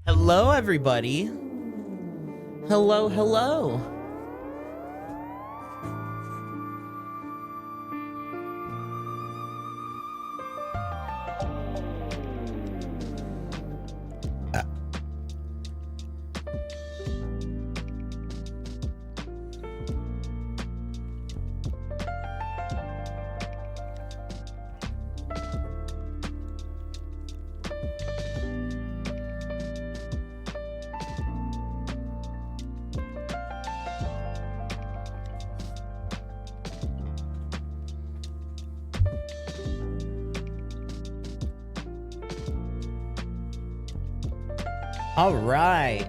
Hello, everybody. Hello, hello. All right.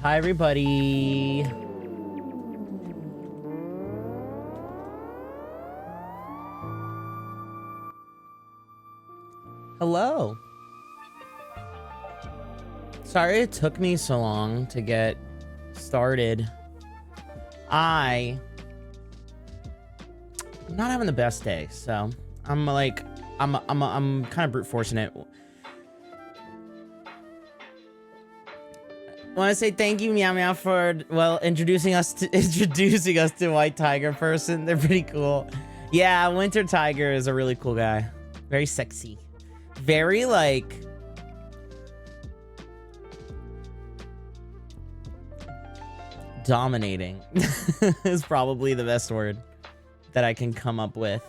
Hi, everybody. Hello. Sorry it took me so long to get started. I'm not having the best day, so I'm kind of brute forcing it. I want to say thank you, Meow Meow, for introducing us to White Tiger person. They're pretty cool. Yeah, Winter Tiger is a really cool guy. Very sexy. Very like dominating is probably the best word that I can come up with.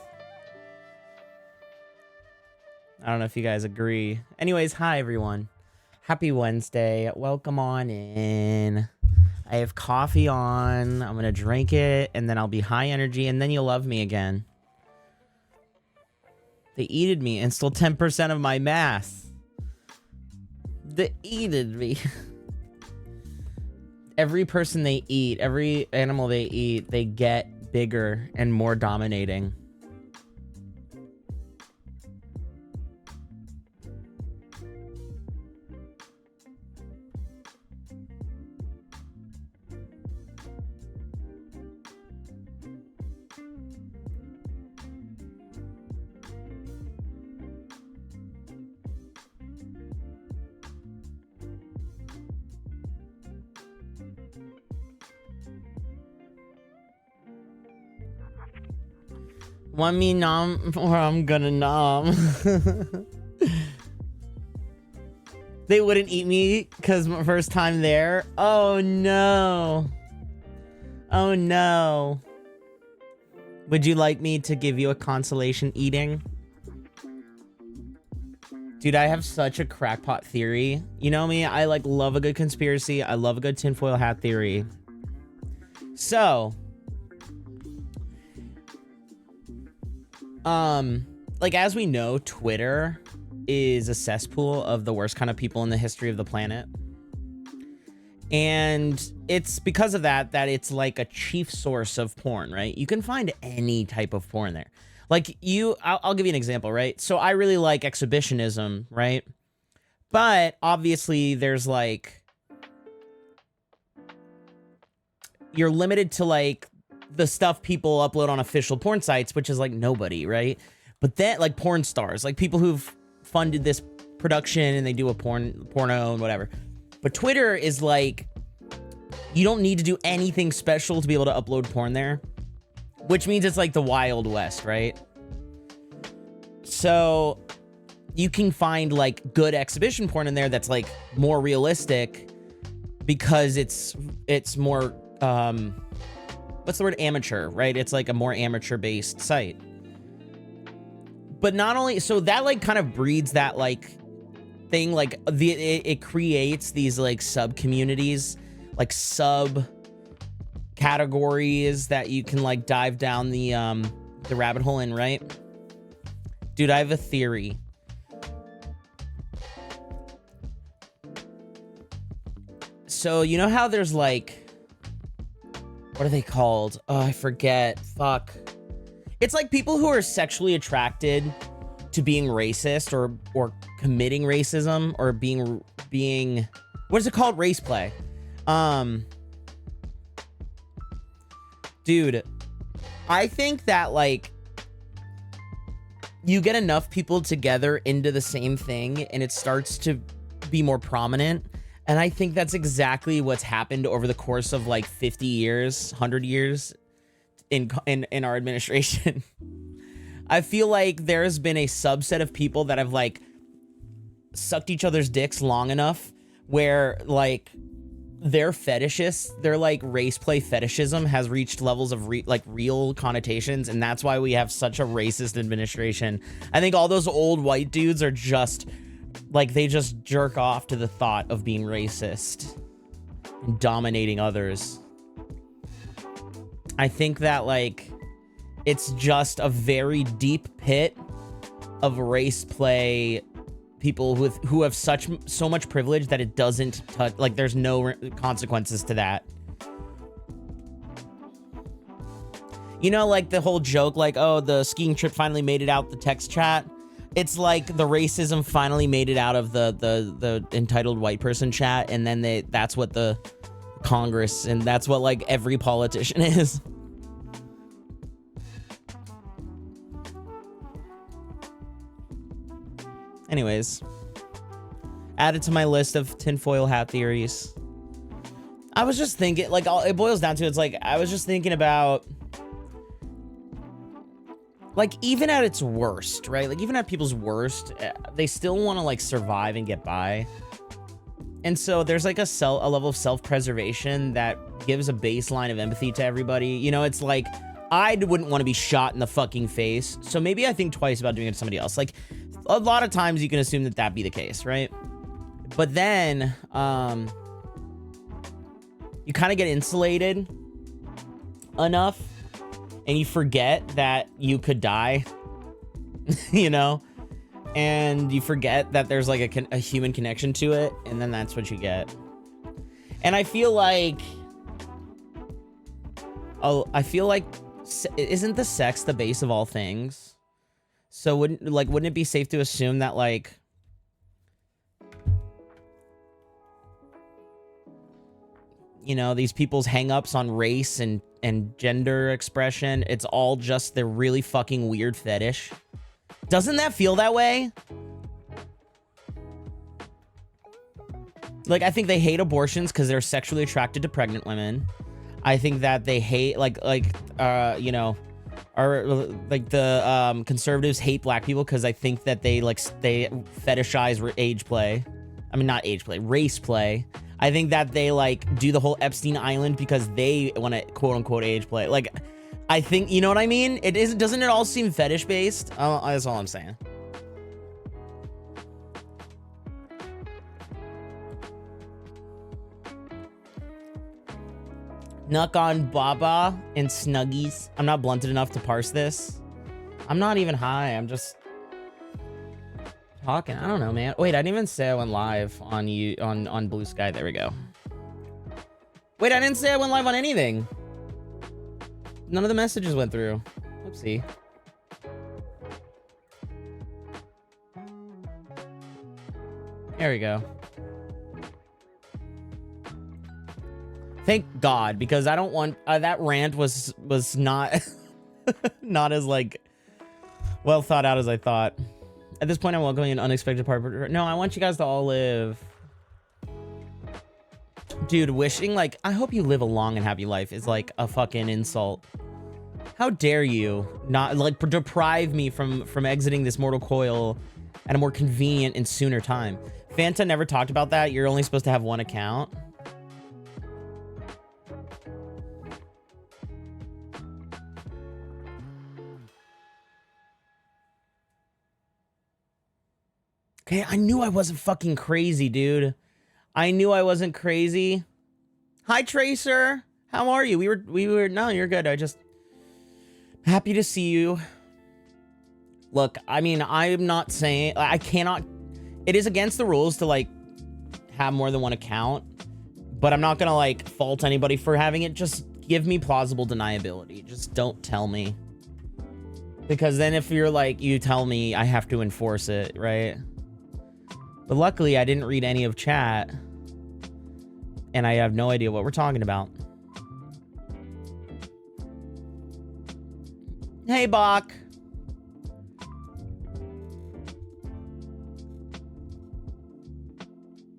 I don't know if you guys agree. Anyways, hi everyone. Happy Wednesday. Welcome on in. I have coffee on. I'm gonna drink it and then I'll be high energy and then you'll love me again. They eated me and stole 10% of my mass. They eated me. Every person they eat, every animal they eat, they get bigger and more dominating. Want me nom or I'm gonna nom. They wouldn't eat me because my first time there. Oh no. Oh no. Would you like me to give you a consolation eating? Dude, I have such a crackpot theory. You know me, I like love a good conspiracy. I love a good tinfoil hat theory. So, like as we know, Twitter is a cesspool of the worst kind of people in the history of the planet. And it's because of that it's like a chief source of porn, right? You can find any type of porn there. Like I'll give you an example, right? So I really like exhibitionism, right? But obviously there's like, you're limited to like the stuff people upload on official porn sites, which is like nobody, right? But then like porn stars, like people who've funded this production and they do a porno and whatever. But Twitter is like, you don't need to do anything special to be able to upload porn there, which means it's like the Wild West, right? So you can find like good exhibition porn in there that's like more realistic because it's more, what's the word? Amateur, right? It's like a more amateur based site. But not only, so that like kind of breeds that like thing, like it creates these like sub communities, like sub categories that you can like dive down the rabbit hole in, right? Dude, I have a theory. So you know how there's like, what are they called? Oh, I forget. Fuck. It's like people who are sexually attracted to being racist or committing racism or being what is it called? Race play. Dude, I think that, like, you get enough people together into the same thing and it starts to be more prominent. And I think that's exactly what's happened over the course of like 50 years, 100 years in our administration. I feel like there's been a subset of people that have like sucked each other's dicks long enough where like their fetishists, their like race play fetishism has reached levels of real connotations, and that's why we have such a racist administration. I think all those old white dudes are just like, they just jerk off to the thought of being racist and dominating others. I think that like it's just a very deep pit of race play, people who have so much privilege that it doesn't touch, like there's no consequences to that. You know, like the whole joke, like, oh, the skiing trip finally made it out the text chat. It's like the racism finally made it out of the entitled white person chat, and then that's what the Congress, and that's what like every politician is. Anyways, added to my list of tinfoil hat theories. I was just thinking, like, it boils down to, it's like, I was just thinking about, like, even at its worst, right? Like, even at people's worst, they still want to, like, survive and get by. And so there's, like, a level of self-preservation that gives a baseline of empathy to everybody. You know, it's like, I wouldn't want to be shot in the fucking face, so maybe I think twice about doing it to somebody else. Like, a lot of times you can assume that that'd be the case, right? But then, you kind of get insulated enough and you forget that you could die, you know? And you forget that there's like a human connection to it, and then that's what you get. And I feel like, isn't the sex the base of all things? So wouldn't it be safe to assume that, like, you know, these people's hang-ups on race and gender expression, it's all just their really fucking weird fetish? Doesn't that feel that way? Like, I think they hate abortions because they're sexually attracted to pregnant women. I think that they hate, you know, or like the conservatives hate black people because I think that they fetishize age play. I mean, not age play, race play. I think that they like do the whole Epstein Island because they want to quote unquote age play. Like, I think, you know what I mean? Doesn't it all seem fetish based? That's all I'm saying. Nuck on Baba and Snuggies. I'm not blunted enough to parse this. I'm not even high. I'm just talking. I don't know, man. Wait, I didn't even say I went live on Blue Sky. There we go. Wait, I didn't say I went live on anything. None of the messages went through. Oopsie. There we go. Thank God, because I don't want that rant was not not as like well thought out as I thought. At this point, I'm welcoming an unexpected part. No, I want you guys to all live. Dude, wishing like I hope you live a long and happy life is like a fucking insult. How dare you not like deprive me from exiting this mortal coil at a more convenient and sooner time? Fanta never talked about that. You're only supposed to have one account. Okay, I knew I wasn't fucking crazy, dude. I knew I wasn't crazy. Hi, Tracer. How are you? We were, no, you're good. I just, happy to see you. Look, I mean, I'm not saying, I cannot, it is against the rules to, like, have more than one account, but I'm not gonna, like, fault anybody for having it. Just give me plausible deniability. Just don't tell me. Because then if you're, like, you tell me, I have to enforce it, right? But luckily, I didn't read any of chat, and I have no idea what we're talking about. Hey, Bach.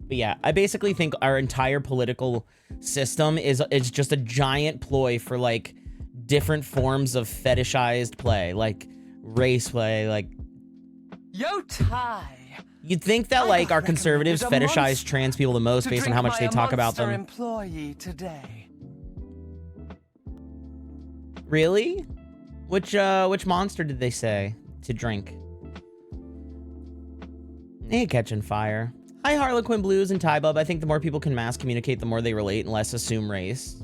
But yeah, I basically think our entire political system is just a giant ploy for like different forms of fetishized play, like race play, like Yo, Ty. you'd think that like our conservatives fetishize trans people the most based on how much they talk about them. Employee today. Really? Which monster did they say to drink? Hey, catching fire. Hi, Harlequin Blues and Ty Bub. I think the more people can mass communicate, the more they relate and less assume race.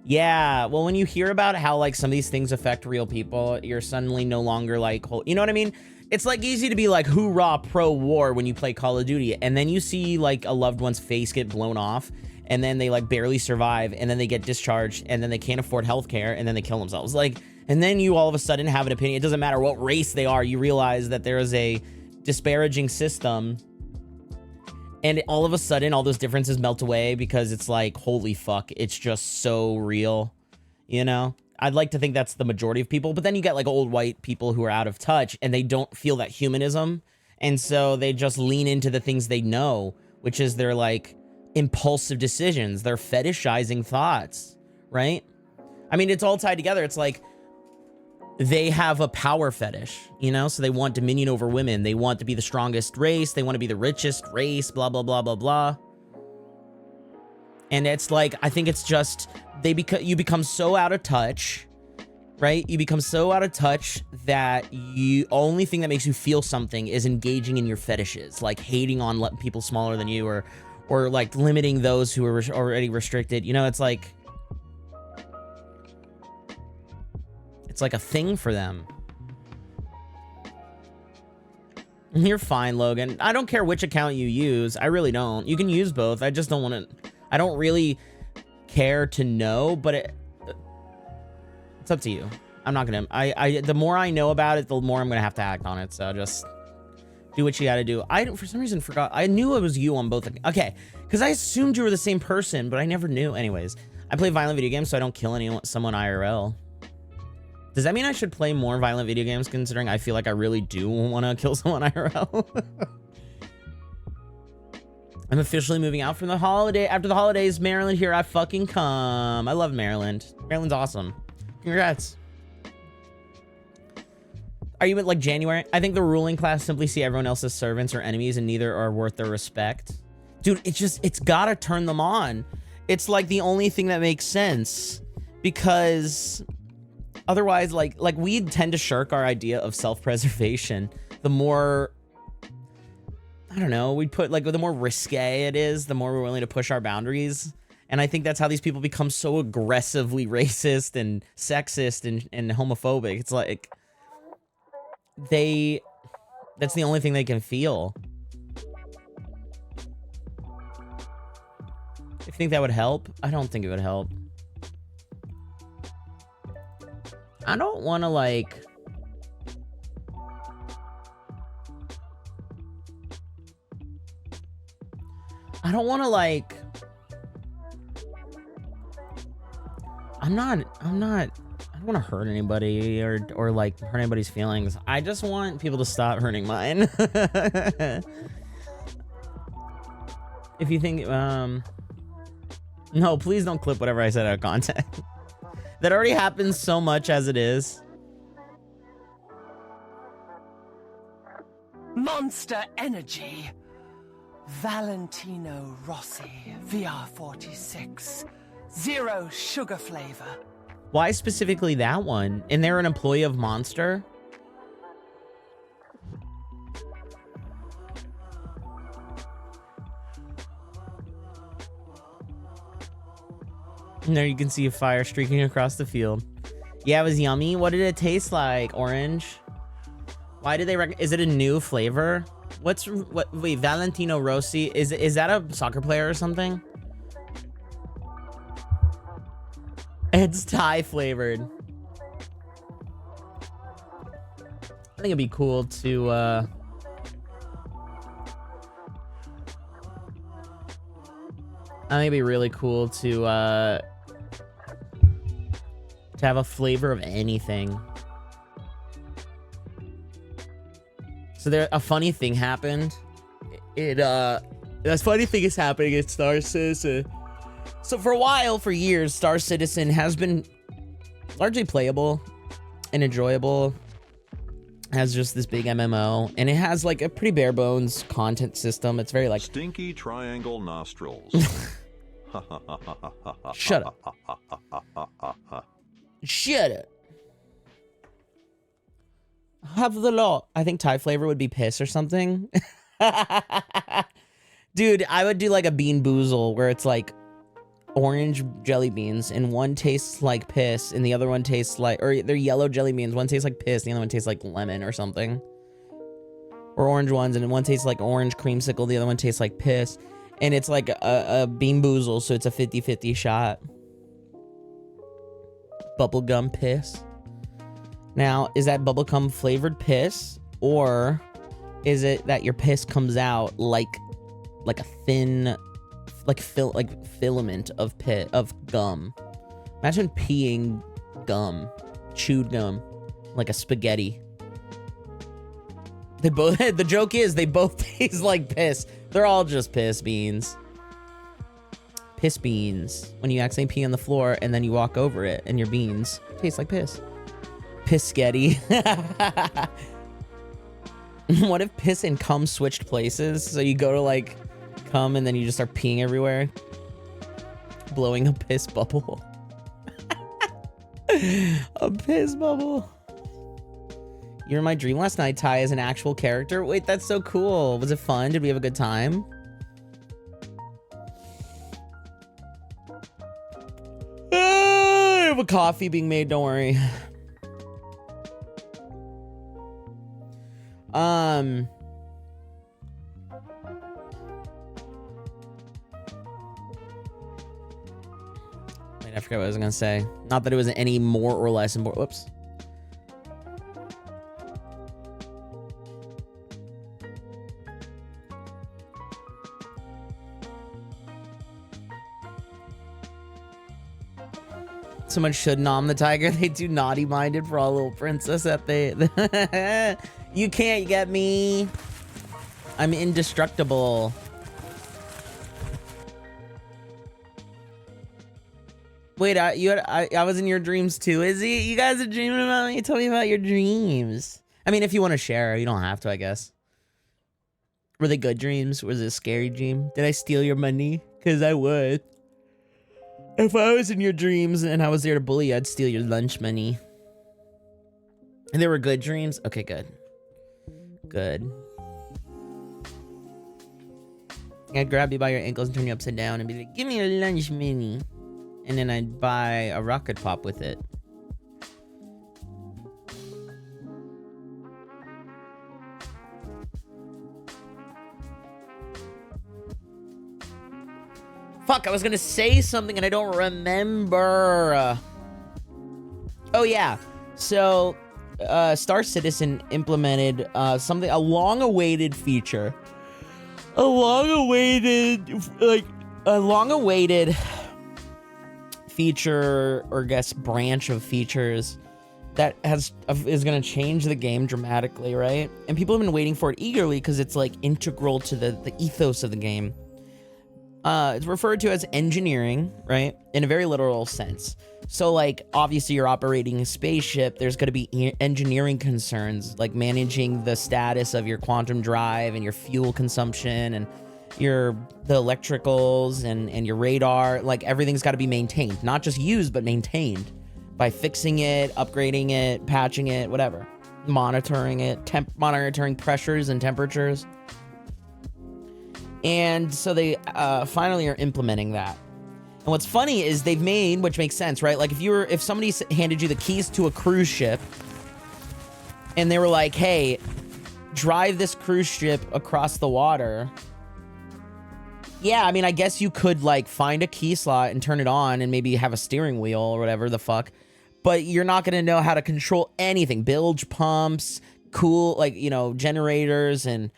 Yeah, well, when you hear about how like some of these things affect real people, you're suddenly no longer like, you know what I mean? It's like easy to be like hoorah pro-war when you play Call of Duty, and then you see like a loved one's face get blown off, and then they like barely survive, and then they get discharged, and then they can't afford healthcare, and then they kill themselves. Like, and then you all of a sudden have an opinion. It doesn't matter what race they are. You realize that there is a disparaging system, and all of a sudden all those differences melt away because it's like, holy fuck, it's just so real, you know? I'd like to think that's the majority of people, but then you get like old white people who are out of touch and they don't feel that humanism. And so they just lean into the things they know, which is their like impulsive decisions, their fetishizing thoughts, right? I mean, it's all tied together. It's like they have a power fetish, you know? So they want dominion over women. They want to be the strongest race. They want to be the richest race, blah, blah, blah, blah, blah. And it's like, I think it's just, you become so out of touch, right? You become so out of touch that only thing that makes you feel something is engaging in your fetishes, like hating on people smaller than you, or like limiting those who are already restricted. You know, it's like a thing for them. You're fine, Logan. I don't care which account you use. I really don't. You can use both. I just don't want to. I don't really care to know, but it's up to you. I'm not gonna. The more I know about it, the more I'm gonna have to act on it. So just do what you gotta do. I for some reason forgot. I knew it was you on both. Okay, because I assumed you were the same person, but I never knew. Anyways, I play violent video games, so I don't kill someone IRL. Does that mean I should play more violent video games, considering I feel like I really do want to kill someone IRL? I'm officially moving out from the holiday. After the holidays, Maryland, here I fucking come. I love Maryland. Maryland's awesome. Congrats. Are you at like January? I think the ruling class simply see everyone else as servants or enemies, and neither are worth their respect. Dude, it's gotta turn them on. It's like the only thing that makes sense, because otherwise, like we tend to shirk our idea of self-preservation. The more, I don't know, we put like, the more risque it is, the more we're willing to push our boundaries. And I think that's how these people become so aggressively racist and sexist and homophobic. It's like that's the only thing they can feel. If you think that would help, I don't think it would help. I don't want to like, I don't want to like, I don't want to hurt anybody or like hurt anybody's feelings. I just want people to stop hurting mine. If you think, no, please don't clip whatever I said out of context. That already happens so much as it is. Monster Energy. Valentino Rossi, VR46. Zero sugar flavor. Why specifically that one? And they're an employee of Monster? And there you can see a fire streaking across the field. Yeah, it was yummy. What did it taste like? Orange? Why did they is it a new flavor? Wait, Valentino Rossi, is that a soccer player or something? It's Thai flavored. I think it'd be cool to I think it'd be really cool to have a flavor of anything. So there, a funny thing happened. This funny thing is happening at Star Citizen. So for a while, for years, Star Citizen has been largely playable and enjoyable. Has just this big MMO, and it has like a pretty bare bones content system. It's very like stinky triangle nostrils. Shut up. Shut up. Have the law. I think Thai flavor would be piss or something. Dude, I would do like a bean boozle where it's like orange jelly beans and one tastes like piss and the other one tastes like, or they're yellow jelly beans. One tastes like piss and the other one tastes like lemon or something. Or orange ones, and one tastes like orange creamsicle, the other one tastes like piss. And it's like a bean boozle, so it's a 50-50 shot. Bubblegum piss. Now, is that bubblegum flavored piss, or is it that your piss comes out like a thin, like filament of gum? Imagine peeing gum, chewed gum, like a spaghetti. They both. The joke is they both taste like piss. They're all just piss beans. Piss beans. When you accidentally pee on the floor and then you walk over it and your beans taste like piss. Piscetti. What if piss and cum switched places? So you go to like cum and then you just start peeing everywhere. Blowing a piss bubble. A piss bubble. You were in my dream last night, Ty, as an actual character. Wait, that's so cool. Was it fun? Did we have a good time? I have a coffee being made, don't worry. Wait, I forgot what I was gonna say. Not that it was any more or less important. Whoops. Someone should nom the tiger. They do naughty minded for all little princess that they you can't get me. I'm indestructible. Wait, I was in your dreams too, Izzy? You guys are dreaming about me? Tell me about your dreams. I mean, if you want to share, you don't have to, I guess. Were they good dreams? Was it a scary dream? Did I steal your money? Because I would. If I was in your dreams and I was there to bully you, I'd steal your lunch money. And they were good dreams? Okay, good. Good. I'd grab you by your ankles and turn you upside down and be like, give me your lunch money. And then I'd buy a rocket pop with it. Fuck, I was gonna say something and I don't remember. Oh yeah, so Star Citizen implemented something, a long-awaited feature. A long-awaited feature, or I guess branch of features that is gonna change the game dramatically, right? And people have been waiting for it eagerly because it's like integral to the ethos of the game. It's referred to as engineering, right? In a very literal sense. So, like, obviously you're operating a spaceship. There's going to be engineering concerns, like managing the status of your quantum drive and your fuel consumption and the electricals and your radar. Like, everything's got to be maintained. Not just used, but maintained. By fixing it, upgrading it, patching it, whatever. Monitoring it, monitoring pressures and temperatures. And so they finally are implementing that. And what's funny is they've made, which makes sense, right? Like if somebody handed you the keys to a cruise ship and they were like, hey, drive this cruise ship across the water. Yeah, I mean, I guess you could like find a key slot and turn it on and maybe have a steering wheel or whatever the fuck. But you're not going to know how to control anything. Bilge pumps, generators and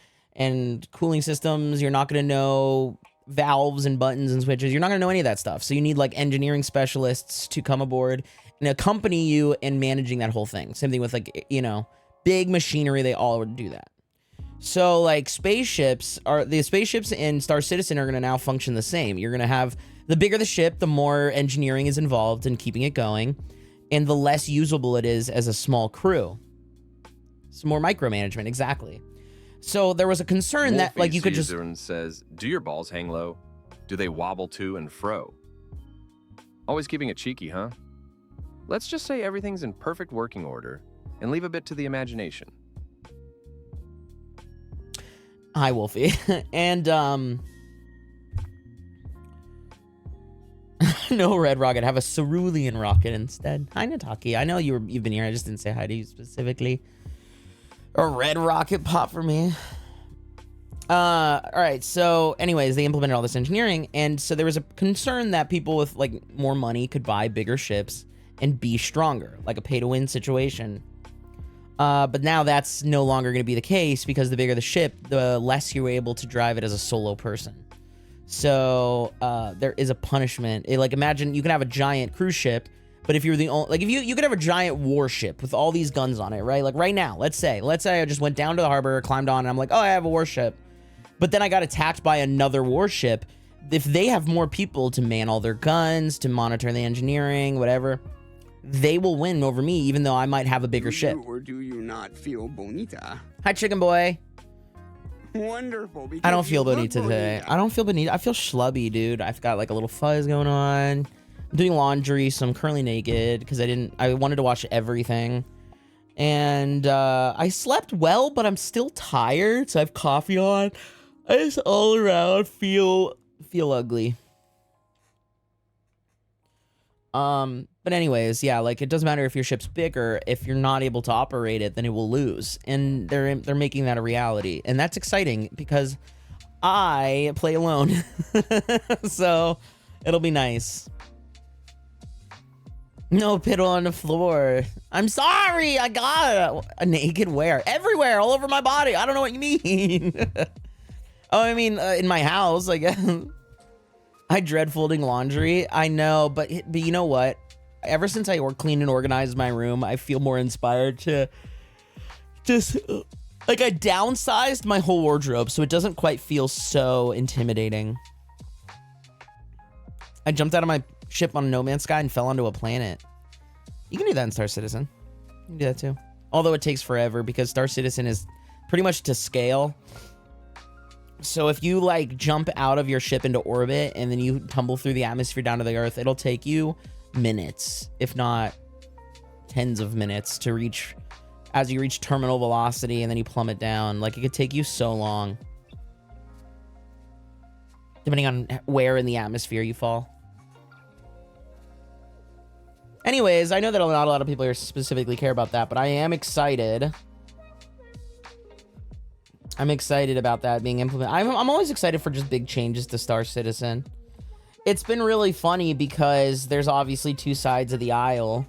cooling systems. You're not going to know valves and buttons and switches. You're not going to know any of that stuff. So you need like engineering specialists to come aboard and accompany you in managing that whole thing. Same thing with like, big machinery. They all would do that. So like the spaceships in Star Citizen are going to now function the same. You're going to have the bigger the ship, the more engineering is involved in keeping it going, and the less usable it is as a small crew. Some more micromanagement, exactly. So there was a concern that like you could just says, do your balls hang low? Do they wobble to and fro? Always keeping it cheeky, huh? Let's just say everything's in perfect working order and leave a bit to the imagination. Hi, Wolfie. And, no Red Rocket. Have a Cerulean Rocket instead. Hi, Nataki. I know you've been here. I just didn't say hi to you specifically. A Red Rocket pop for me. All right. So, anyways, they implemented all this engineering, and so there was a concern that people with, like, more money could buy bigger ships and be stronger, like a pay-to-win situation. But now that's no longer going to be the case because the bigger the ship, the less you're able to drive it as a solo person. So there is a punishment. Like imagine you can have a giant cruise ship, but if you're the only, like if you could have a giant warship with all these guns on it, right? Like right now, let's say I just went down to the harbor, climbed on, and I'm like, oh, I have a warship. But then I got attacked by another warship. If they have more people to man all their guns, to monitor the engineering, whatever, they will win over me, even though I might have a bigger ship. Or do you not feel bonita? Hi, chicken boy. Wonderful. I don't feel bonita today. I don't feel bonita. I feel schlubby, dude. I've got like a little fuzz going on. I'm doing laundry, so I'm currently naked because I wanted to watch everything. And I slept well, but I'm still tired, so I have coffee on. I just all around feel ugly. But anyways, yeah, like it doesn't matter if your ship's bigger, if you're not able to operate it, then it will lose. And they're making that a reality. And that's exciting because I play alone. So it'll be nice. No piddle on the floor. I'm sorry, I got a naked wear. Everywhere, all over my body. I don't know what you mean. Oh, I mean, in my house, I guess. I dread folding laundry. I know, but you know what? Ever since I cleaned and organized my room, I feel more inspired to just like I downsized my whole wardrobe so it doesn't quite feel so intimidating. I jumped out of my ship on No Man's Sky and fell onto a planet. You can do that in Star Citizen. You can do that too. Although it takes forever because Star Citizen is pretty much to scale. So if you like jump out of your ship into orbit and then you tumble through the atmosphere down to the earth, it'll take you minutes, if not tens of minutes to reach as you reach terminal velocity and then you plummet down. Like it could take you so long. Depending on where in the atmosphere you fall. Anyways, I know that not a lot of people here specifically care about that, but I am excited. I'm excited about that being implemented. I'm always excited for just big changes to Star Citizen. It's been really funny because there's obviously two sides of the aisle.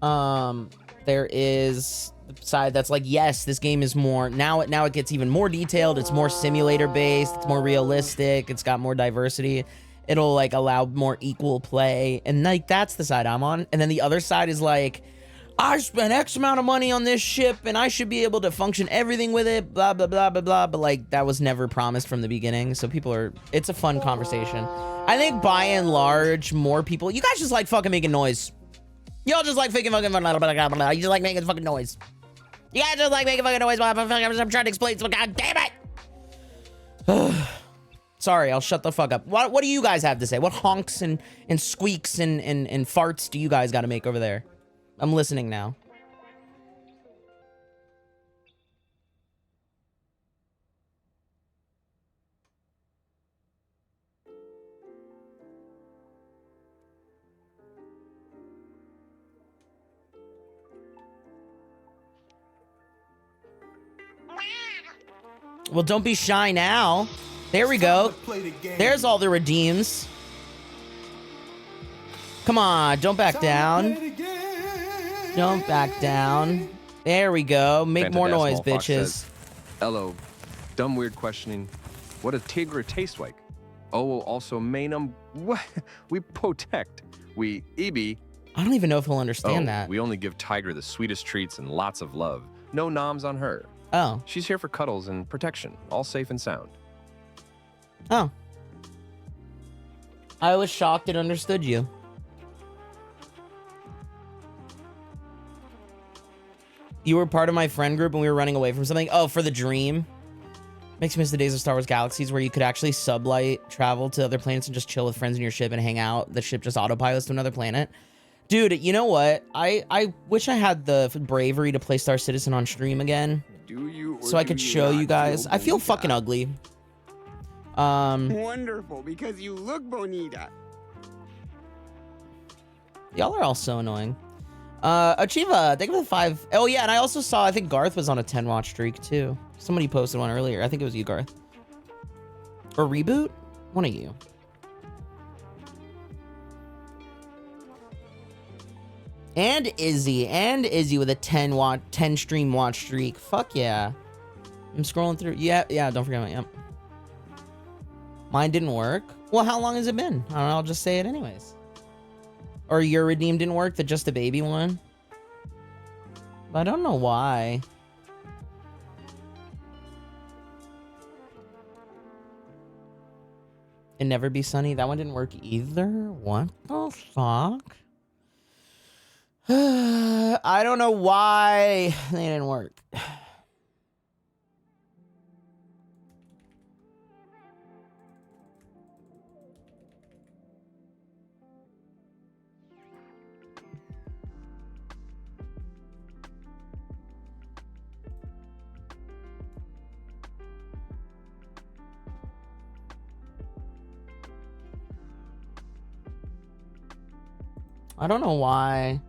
There is the side that's like, yes, this game is more now it gets even more detailed. It's more simulator based. It's more realistic. It's got more diversity. It'll like allow more equal play. And like, that's the side I'm on. And then the other side is like, I spent X amount of money on this ship and I should be able to function everything with it, blah, blah, blah, blah, blah. But like, that was never promised from the beginning. So it's a fun conversation. I think by and large, more people, you guys just like fucking making noise. Y'all just like fucking, blah, blah, blah, blah. You just like making fucking noise. You guys just like making fucking noise. I'm trying to explain. So God damn it. Sorry, I'll shut the fuck up. What do you guys have to say? What honks and squeaks and farts do you guys got to make over there? I'm listening now. Well, don't be shy now. There we go. There's all the redeems. Come on, don't back down. Don't back down. There we go. Make more noise, bitches. Hello. Dumb, weird questioning. What does Tigra taste like? Oh, also, Mainum. What? We protect. We EB. I don't even know if he'll understand that. We only give Tiger the sweetest treats and lots of love. No noms on her. Oh. She's here for cuddles and protection, all safe and sound. Oh. I was shocked and understood you. You were part of my friend group and we were running away from something. Oh, for the dream. Makes me miss the days of Star Wars Galaxies where you could actually sublight travel to other planets and just chill with friends in your ship and hang out. The ship just autopilots to another planet. Dude, you know what? I wish I had the bravery to play Star Citizen on stream again. Do you? Or So I do could you show not you guys. I feel bonita? fucking ugly. Wonderful, because you look bonita. Y'all are all so annoying. Achieva, thank you for the 5. Oh yeah, and I also saw, I think Garth was on a 10 watch streak too. Somebody posted one earlier. I think it was you, Garth. Or Reboot? One of you. And Izzy with a 10 stream watch streak. Fuck yeah. I'm scrolling through. Yeah, don't forget about it. Yep. Mine didn't work. Well, how long has it been? I don't know, I'll just say it anyways. Or your redeem didn't work, the Just a Baby one. But I don't know why. And Never Be Sunny, that one didn't work either. What the fuck? I don't know why they didn't work. I don't know why.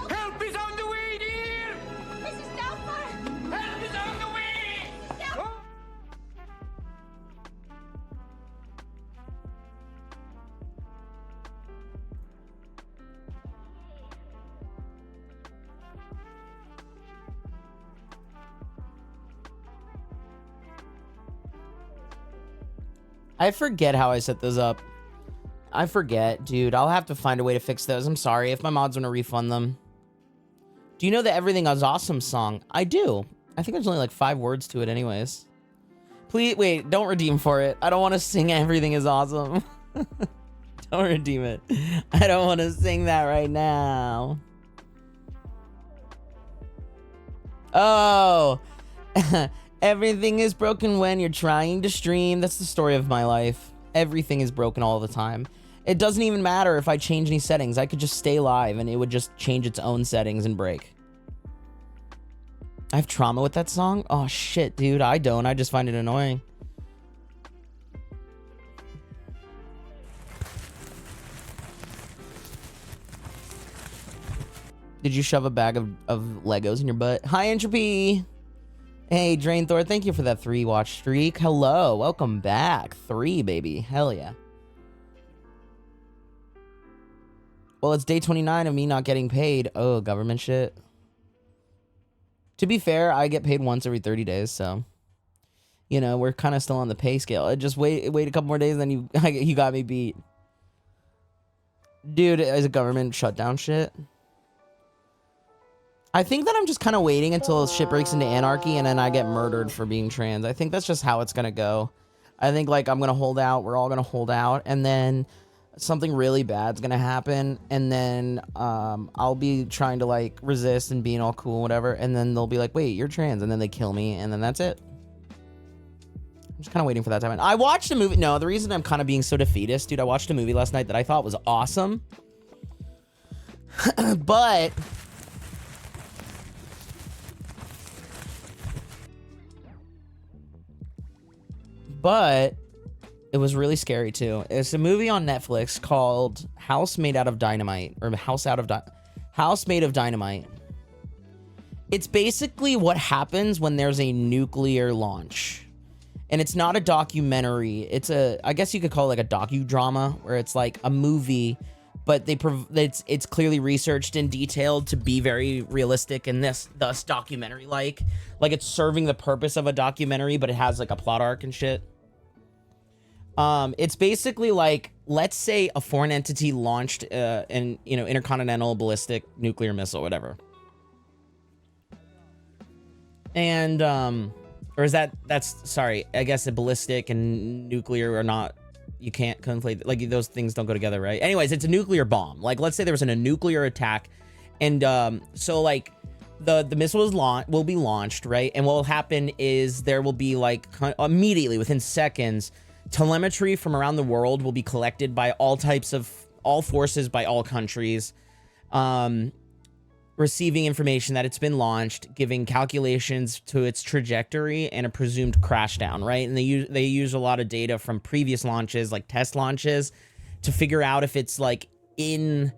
Help is on the way, dear! Mrs. Doubtfire! Help is on the way! I forget how I set those up. I forget, dude. I'll have to find a way to fix those. I'm sorry if my mods want to refund them. Do you know the Everything is Awesome song? I do. I think there's only like 5 words to it anyways. Please, wait, don't redeem for it. I don't want to sing Everything is Awesome. Don't redeem it. I don't want to sing that right now. Oh. Everything is broken when you're trying to stream. That's the story of my life. Everything is broken all the time. It doesn't even matter if I change any settings. I could just stay live and it would just change its own settings and break. I have trauma with that song? Oh shit, dude. I don't. I just find it annoying. Did you shove a bag of Legos in your butt? Hi, Entropy. Hey, Drain Thor. Thank you for that 3 watch streak. Hello. Welcome back. 3, baby. Hell yeah. Well, it's day 29 of me not getting paid. Oh, government shit. To be fair, I get paid once every 30 days, so you know, we're kind of still on the pay scale. I just wait a couple more days, and then you got me beat. Dude, is a government shutdown shit? I think that I'm just kind of waiting until shit breaks into anarchy and then I get murdered for being trans. I think that's just how it's gonna go. I think like I'm gonna hold out, we're all gonna hold out, and then something really bad's gonna happen, and then I'll be trying to like resist and being all cool and whatever, and then they'll be like, wait, you're trans, and then they kill me, and then that's it. I'm just kind of waiting for that to happen. I watched a movie. No, the reason I'm kind of being so defeatist, dude, I watched a movie last night that I thought was awesome. But it was really scary too. It's a movie on Netflix called House Made Out of Dynamite, or House Made of Dynamite. It's basically what happens when there's a nuclear launch. And it's not a documentary. It's I guess you could call it like a docudrama, where it's like a movie, but it's clearly researched and detailed to be very realistic and thus documentary like it's serving the purpose of a documentary, but it has like a plot arc and shit. It's basically like, let's say a foreign entity launched an intercontinental ballistic nuclear missile, whatever. And or is that's sorry, I guess a ballistic and nuclear are not, you can't conflate, like those things don't go together, right? Anyways, it's a nuclear bomb. Like let's say there was a nuclear attack, and so like the missile will be launched, right? And what will happen is there will be like immediately within seconds, telemetry from around the world will be collected by all forces, by all countries, receiving information that it's been launched, giving calculations to its trajectory and a presumed crash down, right? And they use a lot of data from previous launches, like test launches, to figure out if it's like in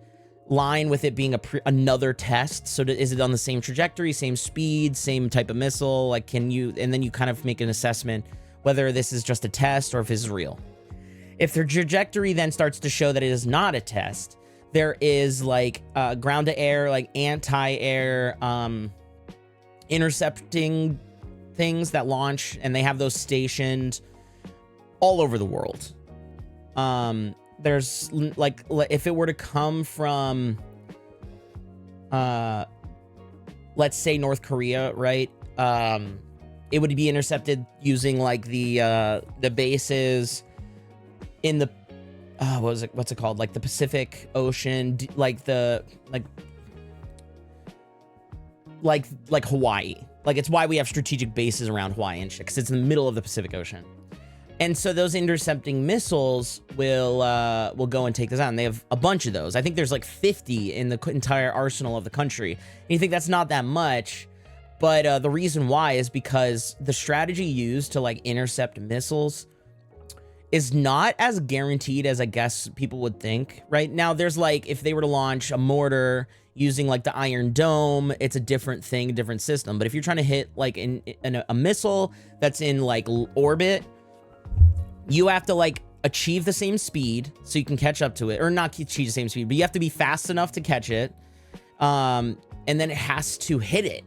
line with it being another test. So is it on the same trajectory, same speed, same type of missile? Like and then you kind of make an assessment whether this is just a test or if this is real. If their trajectory then starts to show that it is not a test, there is like ground to air, like anti-air intercepting things that launch, and they have those stationed all over the world. There's like, if it were to come from, let's say North Korea, right? It would be intercepted using like the bases in the, what's it called? Like the Pacific Ocean, like Hawaii. Like it's why we have strategic bases around Hawaii and shit, because it's in the middle of the Pacific Ocean. And so those intercepting missiles will go and take this out. And they have a bunch of those. I think there's like 50 in the entire arsenal of the country. And you think that's not that much, but the reason why is because the strategy used to like intercept missiles is not as guaranteed as I guess people would think. Right now, there's like, if they were to launch a mortar using like the Iron Dome, it's a different thing, a different system. But if you're trying to hit like a missile that's in like orbit, you have to like achieve the same speed so you can catch up to it, or not achieve the same speed, but you have to be fast enough to catch it. And then it has to hit it,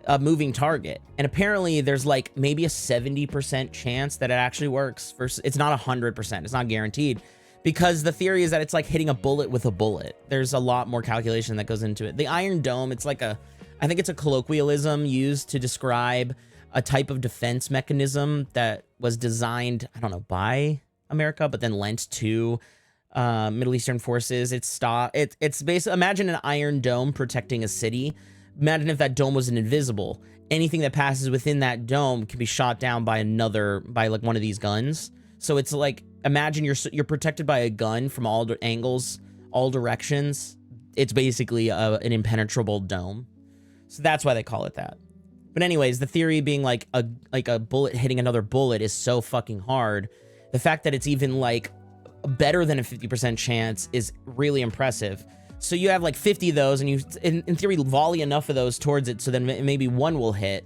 a moving target. And apparently there's like maybe a 70% chance that it actually works. It's not 100%. It's not guaranteed, because the theory is that it's like hitting a bullet with a bullet. There's a lot more calculation that goes into it. The Iron Dome, it's like I think it's a colloquialism used to describe a type of defense mechanism that was designed, I don't know, by America, but then lent to Middle Eastern forces. It's basically, imagine an Iron Dome protecting a city. Imagine if that dome was invisible. Anything that passes within that dome can be shot down by like one of these guns. So it's like, imagine you're protected by a gun from all angles, all directions. It's basically an impenetrable dome. So that's why they call it that. But anyways, the theory being like a bullet hitting another bullet is so fucking hard. The fact that it's even like better than a 50% chance is really impressive. So you have like 50 of those, and you, in theory, volley enough of those towards it so then maybe one will hit.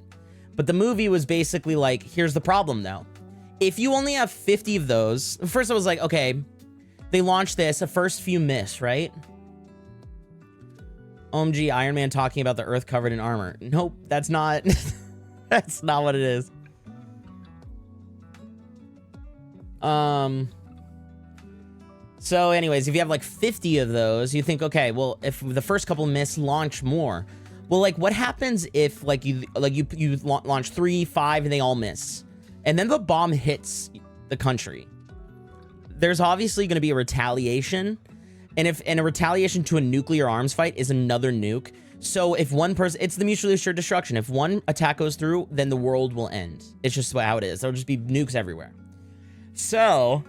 But the movie was basically like, here's the problem though. If you only have 50 of those, first I was like, okay, they launched this, the first few miss, right? OMG, Iron Man talking about the Earth covered in armor. Nope, that's not, that's not what it is. So anyways, if you have like 50 of those, you think, okay, well, if the first couple miss, launch more. Well, like what happens if like you launch 3, 5 and they all miss? And then the bomb hits the country. There's obviously going to be a retaliation. And a retaliation to a nuclear arms fight is another nuke. So if one person, it's the mutually assured destruction. If one attack goes through, then the world will end. It's just how it is. There'll just be nukes everywhere. So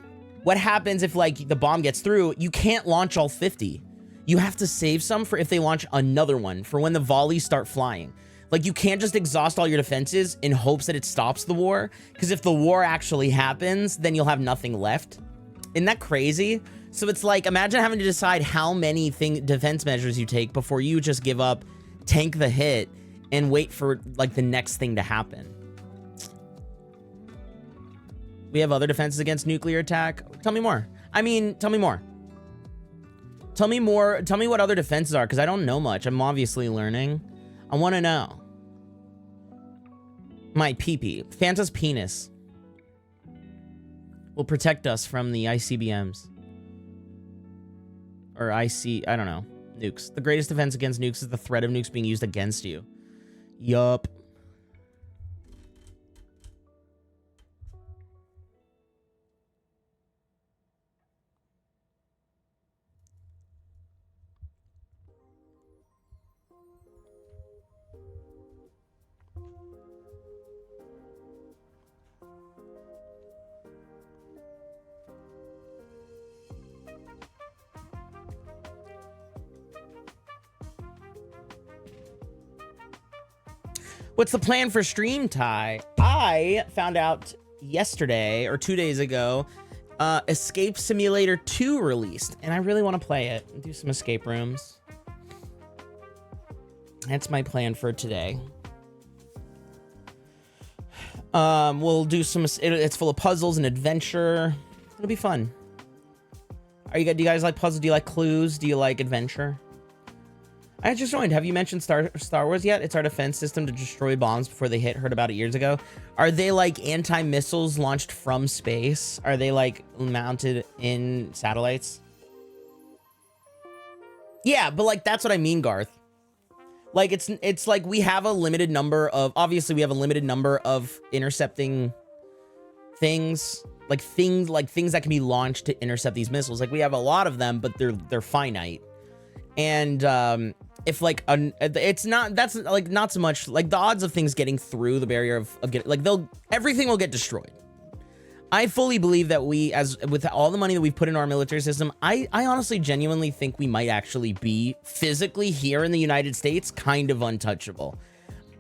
what happens if like the bomb gets through? You can't launch all 50. You have to save some for if they launch another one, for when the volleys start flying. Like you can't just exhaust all your defenses in hopes that it stops the war. Because if the war actually happens, then you'll have nothing left. Isn't that crazy? So it's like, imagine having to decide how many defense measures you take before you just give up, tank the hit, and wait for like the next thing to happen. We have other defenses against nuclear attack. Tell me more. I mean, tell me more. Tell me more. Tell me what other defenses are, because I don't know much. I'm obviously learning. I want to know. My pee-pee. Fanta's penis will protect us from the ICBMs. Or I don't know. Nukes. The greatest defense against nukes is the threat of nukes being used against you. Yup. What's the plan for stream, Ty? I found out yesterday or 2 days ago, Escape Simulator 2 released, and I really want to play it and do some escape rooms. That's my plan for today. We'll do some, it's full of puzzles and adventure. It'll be fun. Do you guys like puzzles? Do you like clues? Do you like adventure? I just joined. Have you mentioned Star Wars yet? It's our defense system to destroy bombs before they hit. Heard about it years ago. Are they like anti-missiles launched from space? Are they like mounted in satellites? Yeah, but like that's what I mean, Garth. Like it's like we have a limited number of, obviously we have a limited number of intercepting things, like things that can be launched to intercept these missiles. Like we have a lot of them, but they're finite. And if like it's not, that's like not so much like the odds of things getting through the barrier of getting, like everything will get destroyed. I fully believe that we, as with all the money that we've put in our military system, I honestly genuinely think we might actually be physically here in the United States kind of untouchable.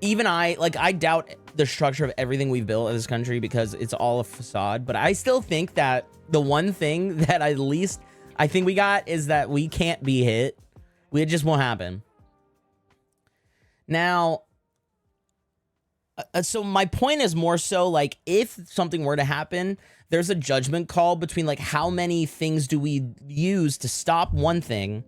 Even I doubt the structure of everything we've built in this country because it's all a facade, but I still think that the one thing that at least I think we got is that we can't be hit. It just won't happen. Now, so my point is more so like if something were to happen, there's a judgment call between like how many things do we use to stop one thing,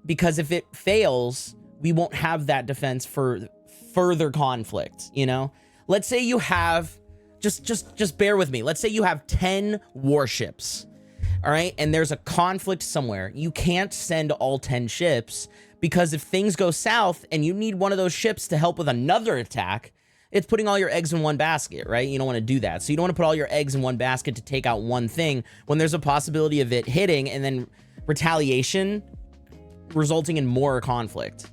because if it fails, we won't have that defense for further conflict, you know? Let's say you have, just bear with me. Let's say you have 10 warships, all right? And there's a conflict somewhere. You can't send all 10 ships because if things go south and you need one of those ships to help with another attack, it's putting all your eggs in one basket, right? You don't want to do that. So you don't want to put all your eggs in one basket to take out one thing when there's a possibility of it hitting and then retaliation resulting in more conflict.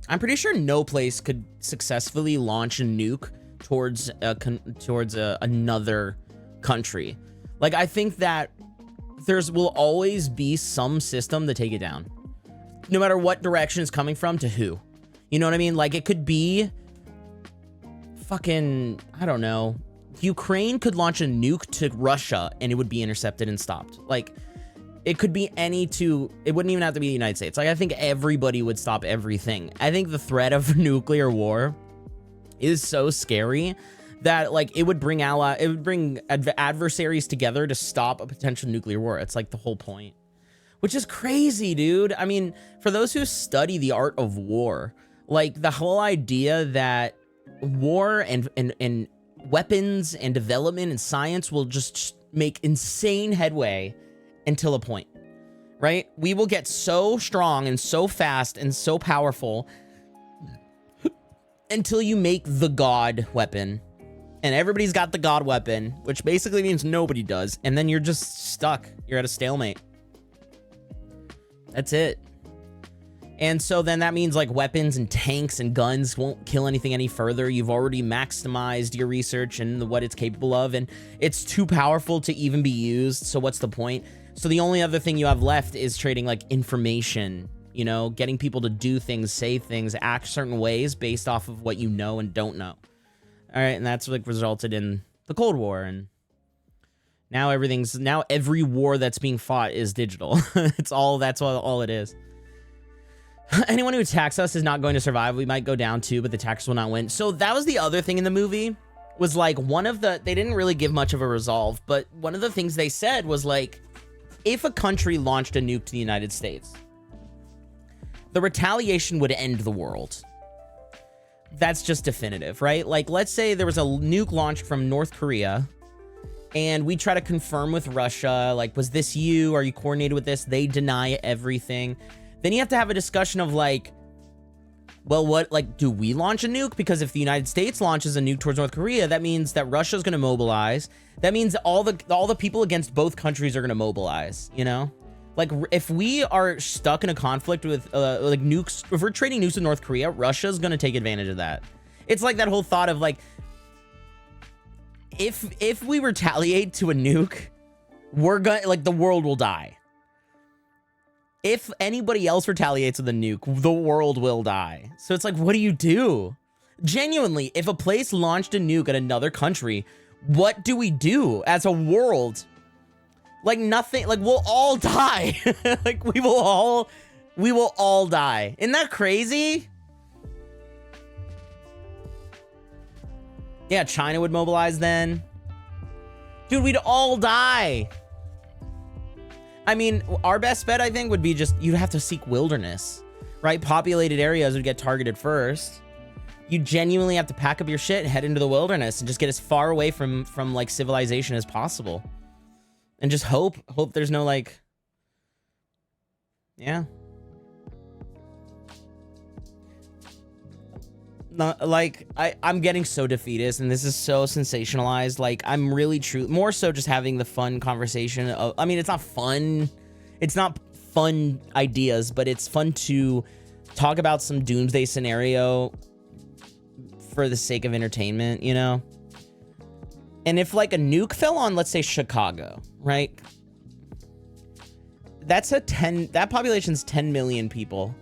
I'm pretty sure no place could successfully launch a nuke towards another country. Like, I think that will always be some system to take it down, no matter what direction it's coming from to who. You know what I mean? Like, it could be fucking, I don't know. Ukraine could launch a nuke to Russia and it would be intercepted and stopped. Like, it could be it wouldn't even have to be the United States. Like, I think everybody would stop everything. I think the threat of nuclear war is so scary that like it would bring adversaries together to stop a potential nuclear war. It's like the whole point, which is crazy, dude. I mean, for those who study the art of war, like the whole idea that war and weapons and development and science will just make insane headway until a point, right? We will get so strong and so fast and so powerful until you make the God weapon. And everybody's got the God weapon, which basically means nobody does. And then you're just stuck. You're at a stalemate. That's it. And so then that means like weapons and tanks and guns won't kill anything any further. You've already maximized your research and what it's capable of, and it's too powerful to even be used. So what's the point? So the only other thing you have left is trading like information, you know, getting people to do things, say things, act certain ways based off of what you know and don't know. All right, and that's like resulted in the Cold War, and now every war that's being fought is digital. That's all it is. Anyone who attacks us is not going to survive. We might go down too, but the attackers will not win. So that was the other thing in the movie, was like they didn't really give much of a resolve, but one of the things they said was like, if a country launched a nuke to the United States, the retaliation would end the world. That's just definitive, right? Like, let's say there was a nuke launched from North Korea and we try to confirm with Russia, like, was this you? Are you coordinated with this? They deny everything. Then you have to have a discussion of like, well, what, like, do we launch a nuke? Because if the United States launches a nuke towards North Korea, that means that Russia's going to mobilize. That means all the people against both countries are going to mobilize, you know? Like, if we are stuck in a conflict with, like, nukes, if we're trading nukes with North Korea, Russia's gonna take advantage of that. It's like that whole thought of, like, if we retaliate to a nuke, we're gonna, like, the world will die. If anybody else retaliates with a nuke, the world will die. So it's like, what do you do? Genuinely, if a place launched a nuke at another country, what do we do as a world? Like nothing, like we'll all die. Like we will all die. Isn't that crazy? Yeah, China would mobilize then. Dude, we'd all die. I mean, our best bet, I think, would be just, you'd have to seek wilderness, right? Populated areas would get targeted first. You genuinely have to pack up your shit and head into the wilderness and just get as far away from like civilization as possible. And just hope there's no like, yeah. Not, like, I'm getting so defeatist and this is so sensationalized. Like, I'm really more so just having the fun conversation of, I mean, it's not fun. It's not fun ideas, but it's fun to talk about some doomsday scenario for the sake of entertainment, you know? And if like a nuke fell on, let's say Chicago, right? That's that population's 10 million people.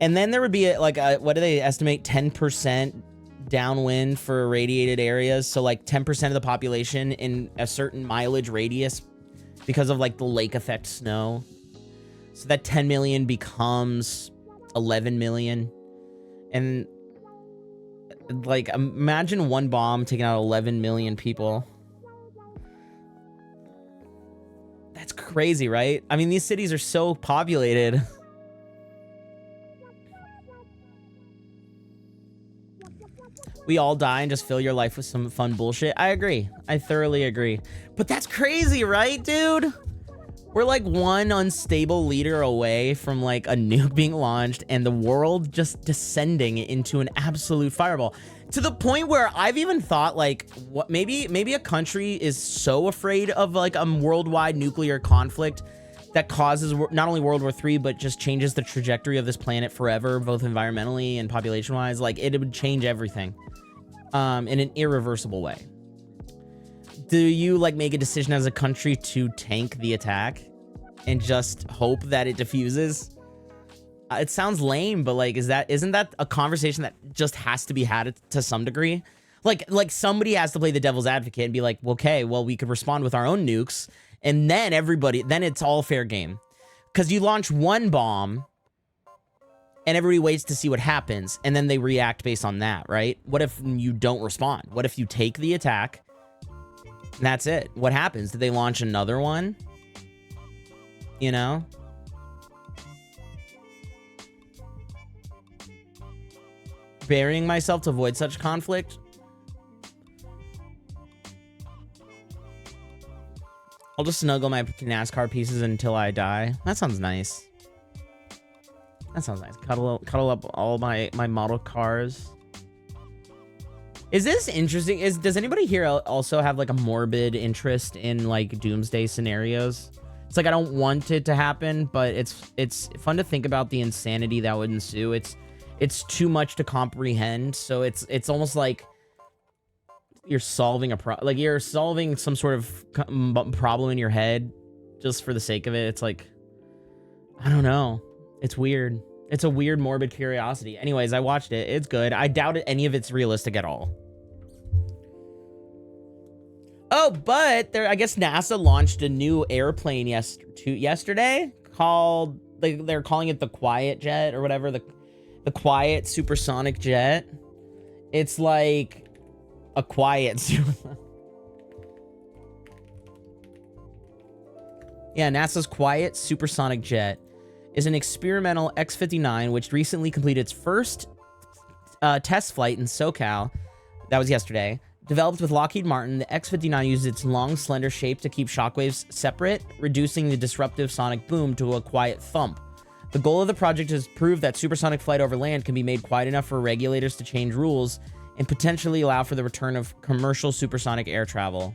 And then there would be like what do they estimate? 10% downwind for irradiated areas. So like 10% of the population in a certain mileage radius because of like the lake effect snow. So that 10 million becomes 11 million. And like, imagine one bomb taking out 11 million people. That's crazy, right? I mean, these cities are so populated. We all die and just fill your life with some fun bullshit. I agree. I thoroughly agree. But that's crazy, right, dude? We're like one unstable leader away from like a nuke being launched and the world just descending into an absolute fireball. To the point where I've even thought like, what maybe a country is so afraid of like a worldwide nuclear conflict that causes not only World War III, but just changes the trajectory of this planet forever, both environmentally and population-wise. Like, it would change everything in an irreversible way. Do you, like, make a decision as a country to tank the attack and just hope that it diffuses? It sounds lame, but, like, isn't that a conversation that just has to be had to some degree? Like somebody has to play the devil's advocate and be like, okay, well, we could respond with our own nukes. And then then it's all fair game. Because you launch one bomb and everybody waits to see what happens. And then they react based on that, right? What if you don't respond? What if you take the attack and that's it? What happens? Did they launch another one? You know? Burying myself to avoid such conflict? I'll just snuggle my NASCAR pieces until I die. That sounds nice. That sounds nice. Cuddle up all my model cars. Is this interesting? Does anybody here also have like a morbid interest in like doomsday scenarios? It's like I don't want it to happen, but it's fun to think about the insanity that would ensue. It's too much to comprehend, so it's almost like you're solving like you're solving some sort of problem in your head just for the sake of it. It's like, I don't know. It's weird. It's a weird, morbid curiosity. Anyways, I watched it. It's good. I doubt any of it's realistic at all. Oh, but I guess NASA launched a new airplane yesterday called, they're calling it the Quiet Jet or whatever, the Quiet Supersonic Jet. It's like a quiet yeah, NASA's Quiet Supersonic Jet is an experimental X-59 which recently completed its first test flight in SoCal. That was yesterday. Developed with Lockheed Martin, the X-59 uses its long, slender shape to keep shockwaves separate, reducing the disruptive sonic boom to a quiet thump. The goal of the project is to prove that supersonic flight over land can be made quiet enough for regulators to change rules and potentially allow for the return of commercial supersonic air travel.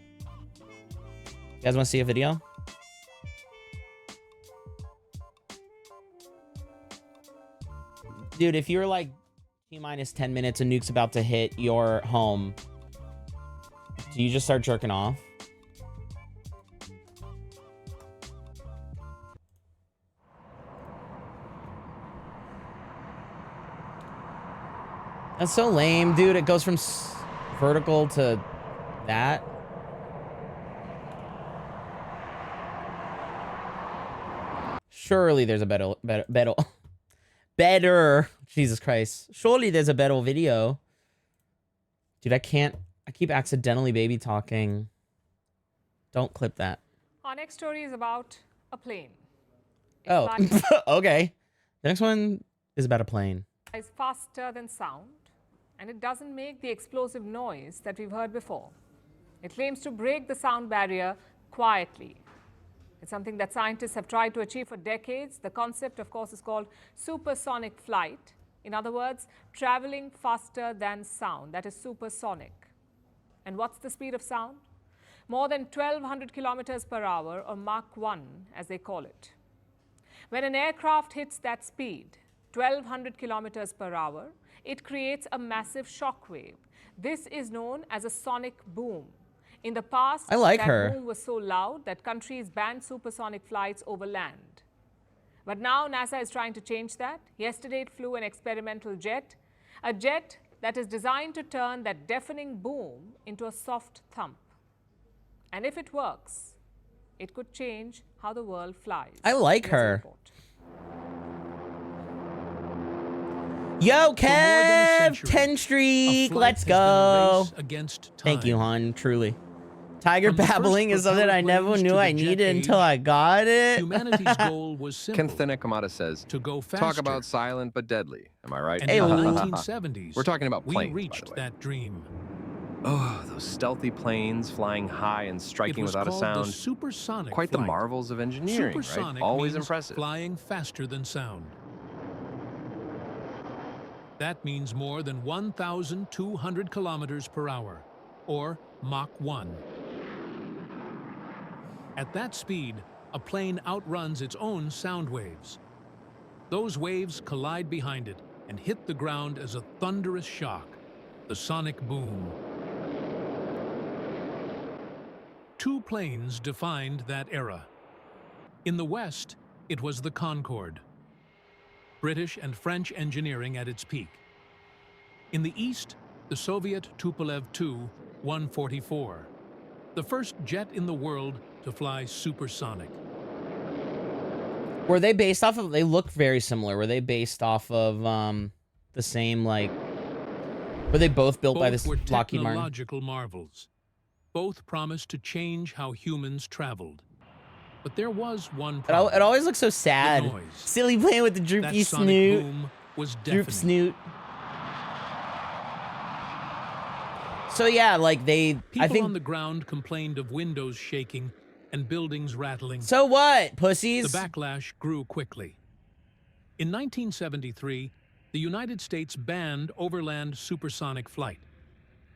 You guys want to see a video? Dude, if you're like T-minus 10 minutes, a nuke's about to hit your home, do you just start jerking off? That's so lame, dude. It goes from vertical to that. Surely there's a better. Jesus Christ. Surely there's a better video. Dude, I keep accidentally baby talking. Don't clip that. Our next story is about a plane. It Oh, flies okay. The next one is about a plane. faster than sound, and it doesn't make the explosive noise that we've heard before. It claims to break the sound barrier quietly. It's something that scientists have tried to achieve for decades. The concept, of course, is called supersonic flight. In other words, traveling faster than sound. That is supersonic. And what's the speed of sound? More than 1,200 kilometers per hour, or Mach 1, as they call it. When an aircraft hits that speed, 1,200 kilometers per hour, it creates a massive shock wave. This is known as a sonic boom. In the past, I like that her. boom was so loud that countries banned supersonic flights over land. But now NASA is trying to change that. Yesterday, it flew an experimental jet, a jet that is designed to turn that deafening boom into a soft thump. And if it works, it could change how the world flies. I like Here's a her. report. Yo, For more than a Kev, century, 10 a streak. flight Let's has been a go. race against time. Thank you, hon. Truly. Tiger From the first babbling is something I propeller never blades knew to I the jet needed age, until I got it. Humanity's goal was simple: Kenthena Kamada says, to go faster. talk about silent but deadly. Am I right? And Hey, in the ooh. 1970s, We're talking about planes, we by the reached way. that dream. Oh, those stealthy planes flying high and It striking was without a called sound. the supersonic Quite the flight. marvels of engineering, right? Supersonic Always means impressive. flying faster than sound. That means more than 1,200 kilometers per hour, or Mach 1. At that speed, a plane outruns its own sound waves. Those waves collide behind it and hit the ground as a thunderous shock, the sonic boom. Two planes defined that era. In the West, it was the Concorde, British and French engineering at its peak. In the East, the Soviet Tupolev Tu-144, the first jet in the world to fly supersonic. Were they based off of, they look very similar. Were they based off of the same, like, were they both built by Both this were Lockheed Martin? technological marvels. Both promised to change how humans traveled. But there was one problem. It always looks so sad. noise. Silly playing with the droopy That sonic snoot. boom was Droop deafening. snoot. So yeah, like I People think. on the ground complained of windows shaking and buildings rattling. So what, The pussies? backlash grew quickly. In 1973, the United States banned overland supersonic flight.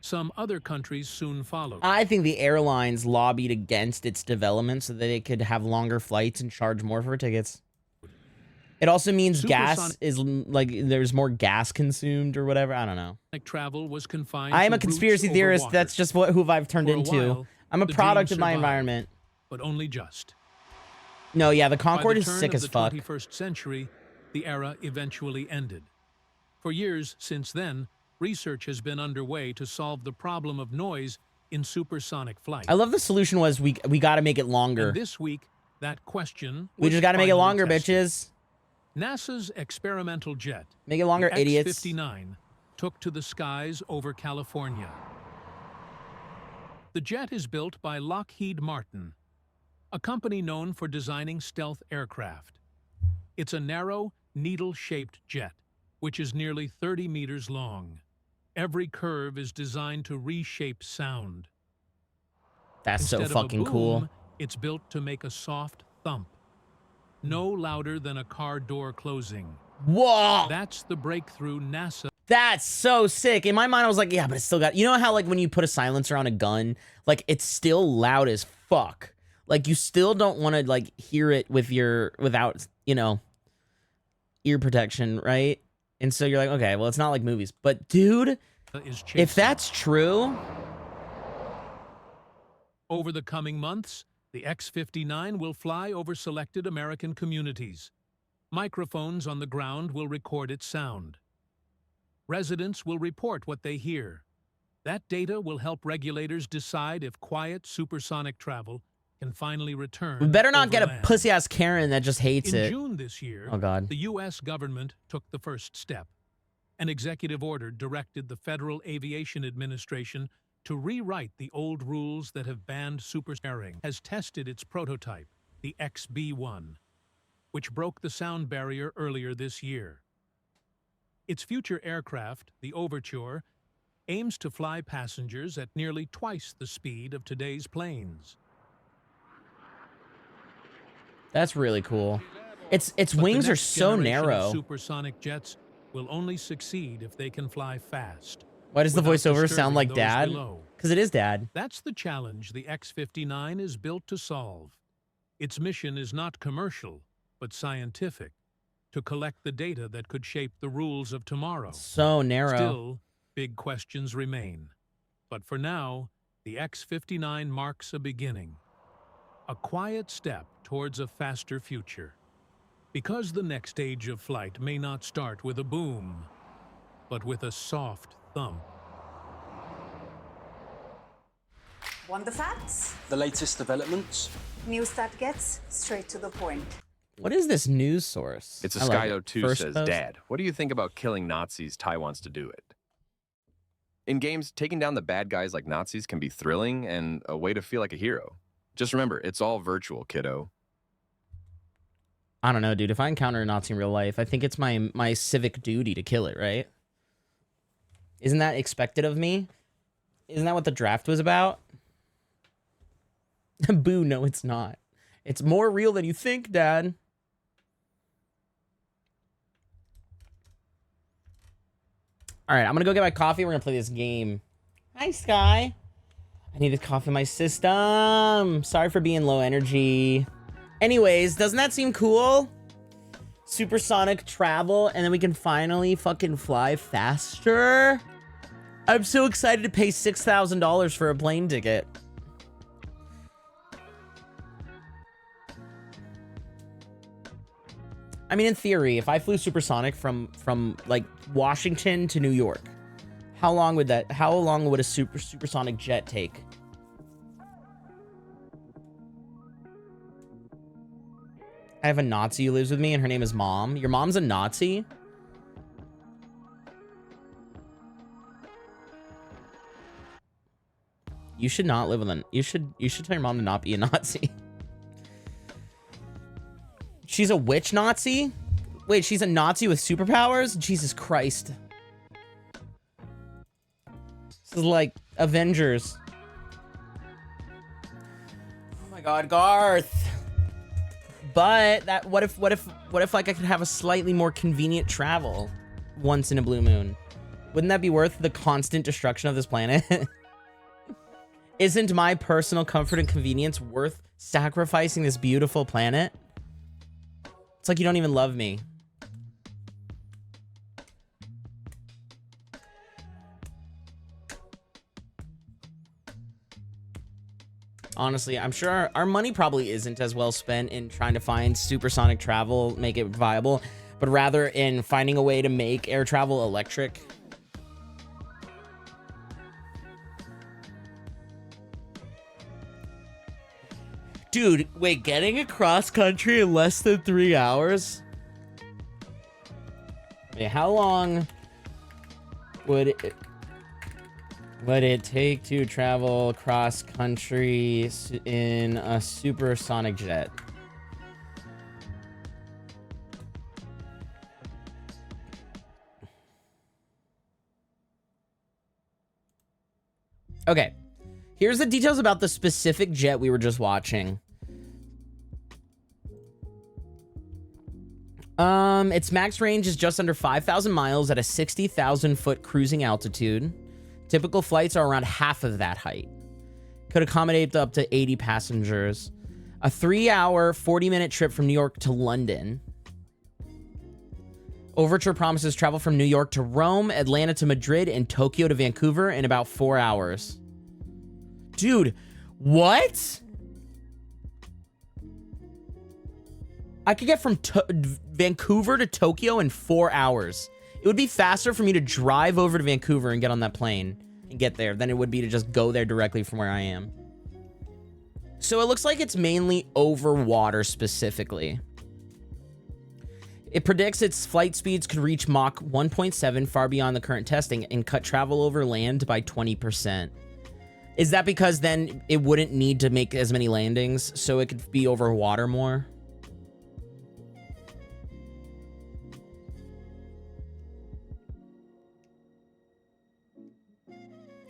Some other countries soon followed. I think the airlines lobbied against its development so that they could have longer flights and charge more for tickets. It also means gas Supersonic- is like there's more gas consumed or whatever. I don't know. Travel was confined I am to a conspiracy routes over theorist. water. That's just who I've turned For a into. while, I'm a the product dream of my survived. environment. But only just. No, yeah, the By Concorde the is turn sick of as the fuck. 21st century, the era eventually ended. For years since then, research has been underway to solve the problem of noise in supersonic flight. I love the solution was we got to make it longer. And this week, that question We was just got to make it finally longer, tested. bitches. NASA's experimental jet, Make it longer, the idiots. X-59, took to the skies over California. The jet is built by Lockheed Martin, a company known for designing stealth aircraft. It's a narrow, needle-shaped jet, which is nearly 30 meters long. Every curve is designed to reshape sound. That's Instead so of a fucking boom, cool. It's built to make a soft thump, no louder than a car door closing. Whoa! That's the breakthrough NASA. That's so sick. In my mind, I was like, yeah, but it's still got. You know how like when you put a silencer on a gun, like it's still loud as fuck. Like you still don't want to like hear it without ear protection, right? And so you're like, okay, well, it's not like movies, but dude, is if chasing. that's true, Over the coming months, the X-59 will fly over selected American communities. Microphones on the ground will record its sound. Residents will report what they hear. That data will help regulators decide if quiet supersonic travel can finally return. We better not get a overland. pussy-ass Karen that just hates In it. June this year, Oh, God. the U.S. government took the first step. An executive order directed the Federal Aviation Administration to rewrite the old rules that have banned supersonic. Has tested its prototype, the XB-1, which broke the sound barrier earlier this year. Its future aircraft, the Overture, aims to fly passengers at nearly twice the speed of today's planes. That's really cool. Its But the wings are next so generation of narrow. Supersonic jets will only succeed if they can fly fast. Why does the without voiceover sound disturbing like those Dad? below. Because it is Dad. That's the challenge the X-59 is built to solve. Its mission is not commercial, but scientific, to collect the data that could shape the rules of tomorrow. So narrow. Still, big questions remain. But for now, the X-59 marks a beginning. A quiet step towards a faster future. Because the next stage of flight may not start with a boom, but with a soft thump. Want the facts? The latest developments? News that gets straight to the point. What is this news source? It's a I like Sky it. 02 First says, post? Dad, what do you think about killing Nazis? Tai wants to do it. In games, taking down the bad guys like Nazis can be thrilling and a way to feel like a hero. Just remember, it's all virtual, kiddo. I don't know, dude. If I encounter a Nazi in real life, I think it's my civic duty to kill it, right? Isn't that expected of me? Isn't that what the draft was about? Boo, no, it's not. It's more real than you think, Dad. All right, I'm gonna go get my coffee. We're gonna play this game. Hi, Sky. I need this coffee in my system. Sorry for being low energy. Anyways, doesn't that seem cool? Supersonic travel, and then we can finally fucking fly faster. I'm so excited to pay $6,000 for a plane ticket. I mean, in theory, if I flew supersonic from like Washington to New York, how long would a supersonic jet take? I have a Nazi who lives with me, and her name is Mom. Your mom's a Nazi? You should not live with an. You should tell your mom to not be a Nazi. She's a witch Nazi? Wait, she's a Nazi with superpowers? Jesus Christ. This is like Avengers. Oh my God, Garth. But that what if like I could have a slightly more convenient travel once in a blue moon? Wouldn't that be worth the constant destruction of this planet? Isn't my personal comfort and convenience worth sacrificing this beautiful planet? It's like you don't even love me. Honestly, I'm sure our money probably isn't as well spent in trying to find supersonic travel, make it viable, but rather in finding a way to make air travel electric. Dude, wait, getting across country in less than 3 hours? Wait, how long would it take to travel cross country in a supersonic jet? Okay, here's the details about the specific jet we were just watching. Its max range is just under 5,000 miles at a 60,000 foot cruising altitude. Typical flights are around half of that height. Could accommodate up to 80 passengers. A 3-hour, 40-minute trip from New York to London. Overture promises travel from New York to Rome, Atlanta to Madrid, and Tokyo to Vancouver in about 4 hours. Dude, what? I could get from Vancouver to Tokyo in 4 hours. It would be faster for me to drive over to Vancouver and get on that plane and get there than it would be to just go there directly from where I am. So it looks like it's mainly over water specifically. It predicts its flight speeds could reach Mach 1.7, far beyond the current testing, and cut travel over land by 20%. Is that because then it wouldn't need to make as many landings, so it could be over water more?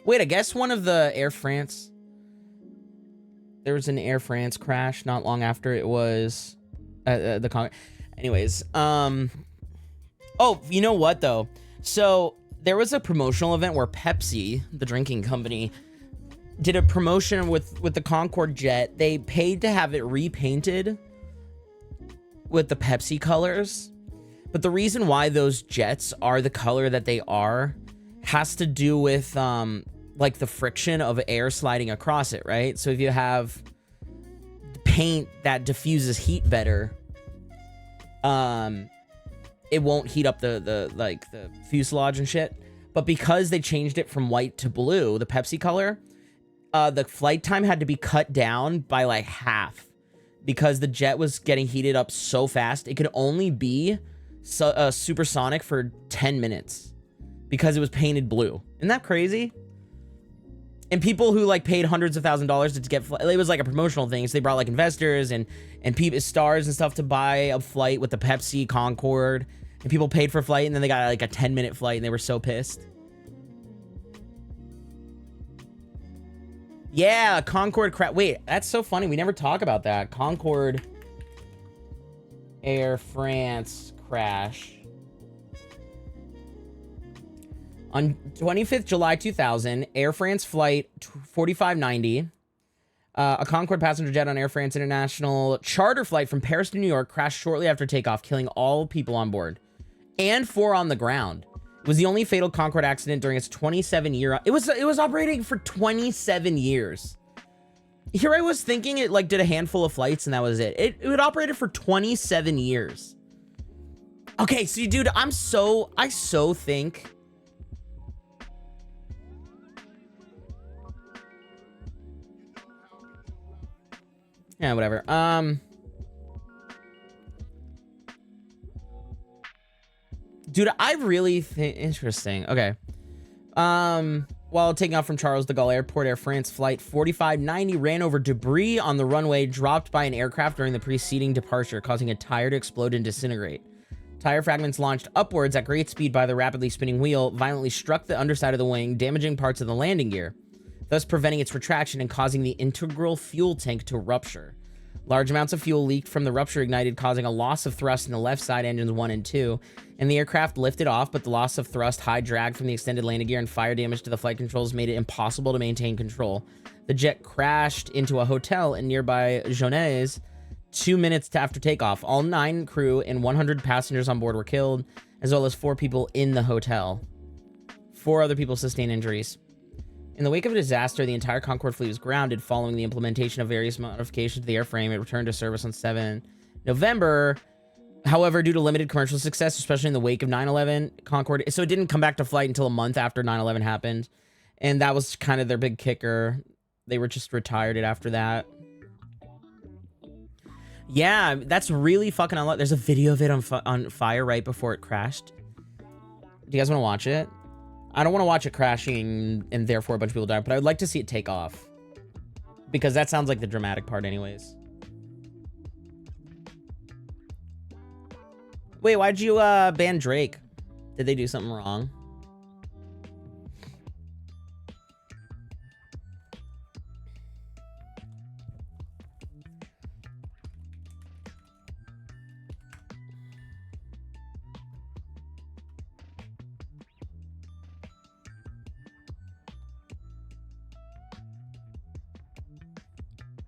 Wait, I guess one of the Air France... There was an Air France crash not long after it was... Anyways, oh, you know what, though? So, there was a promotional event where Pepsi, the drinking company, did a promotion with the Concorde jet. They paid to have it repainted with the Pepsi colors. But the reason why those jets are the color that they are has to do with, like, the friction of air sliding across it, right? So if you have paint that diffuses heat better, it won't heat up the fuselage and shit. But because they changed it from white to blue, the Pepsi color, the flight time had to be cut down by like half because the jet was getting heated up so fast. It could only be supersonic for 10 minutes because it was painted blue. Isn't that crazy? And people who like paid hundreds of $1,000s to get it was like a promotional thing. So they brought like investors and people, stars and stuff to buy a flight with the Pepsi Concorde, and people paid for a flight, and then they got like a 10-minute flight, and they were so pissed. Yeah, Concorde crap. Wait, that's so funny. We never talk about that. Concorde Air France crash. On 25th July 2000, Air France flight 4590, a Concorde passenger jet on Air France International charter flight from Paris to New York crashed shortly after takeoff, killing all people on board and 4 on the ground. It was the only fatal Concorde accident during its 27-year... It was operating for 27 years. Here I was thinking it like did a handful of flights and that was it. It operated for 27 years. Okay, so dude, I so think... Yeah, whatever. Dude, I really think... Interesting. Okay. While taking off from Charles de Gaulle Airport, Air France flight 4590 ran over debris on the runway dropped by an aircraft during the preceding departure, causing a tire to explode and disintegrate. Tire fragments launched upwards at great speed by the rapidly spinning wheel, violently struck the underside of the wing, damaging parts of the landing gear, thus preventing its retraction and causing the integral fuel tank to rupture. Large amounts of fuel leaked from the rupture ignited, causing a loss of thrust in the left side engines 1 and 2, and the aircraft lifted off, but the loss of thrust, high drag from the extended landing gear, and fire damage to the flight controls made it impossible to maintain control. The jet crashed into a hotel in nearby Jones 2 minutes after takeoff. All 9 crew and 100 passengers on board were killed, as well as 4 people in the hotel. 4 other people sustained injuries. In the wake of a disaster, the entire Concorde fleet was grounded following the implementation of various modifications to the airframe. It returned to service on 7 November. However, due to limited commercial success, especially in the wake of 9/11, Concorde... So it didn't come back to flight until a month after 9/11 happened. And that was kind of their big kicker. They were just retired it after that. Yeah, that's really fucking unlucky. There's a video of it on fire right before it crashed. Do you guys want to watch it? I don't want to watch it crashing and therefore a bunch of people die, but I would like to see it take off. Because that sounds like the dramatic part anyways. Wait, why'd you ban Drake? Did they do something wrong?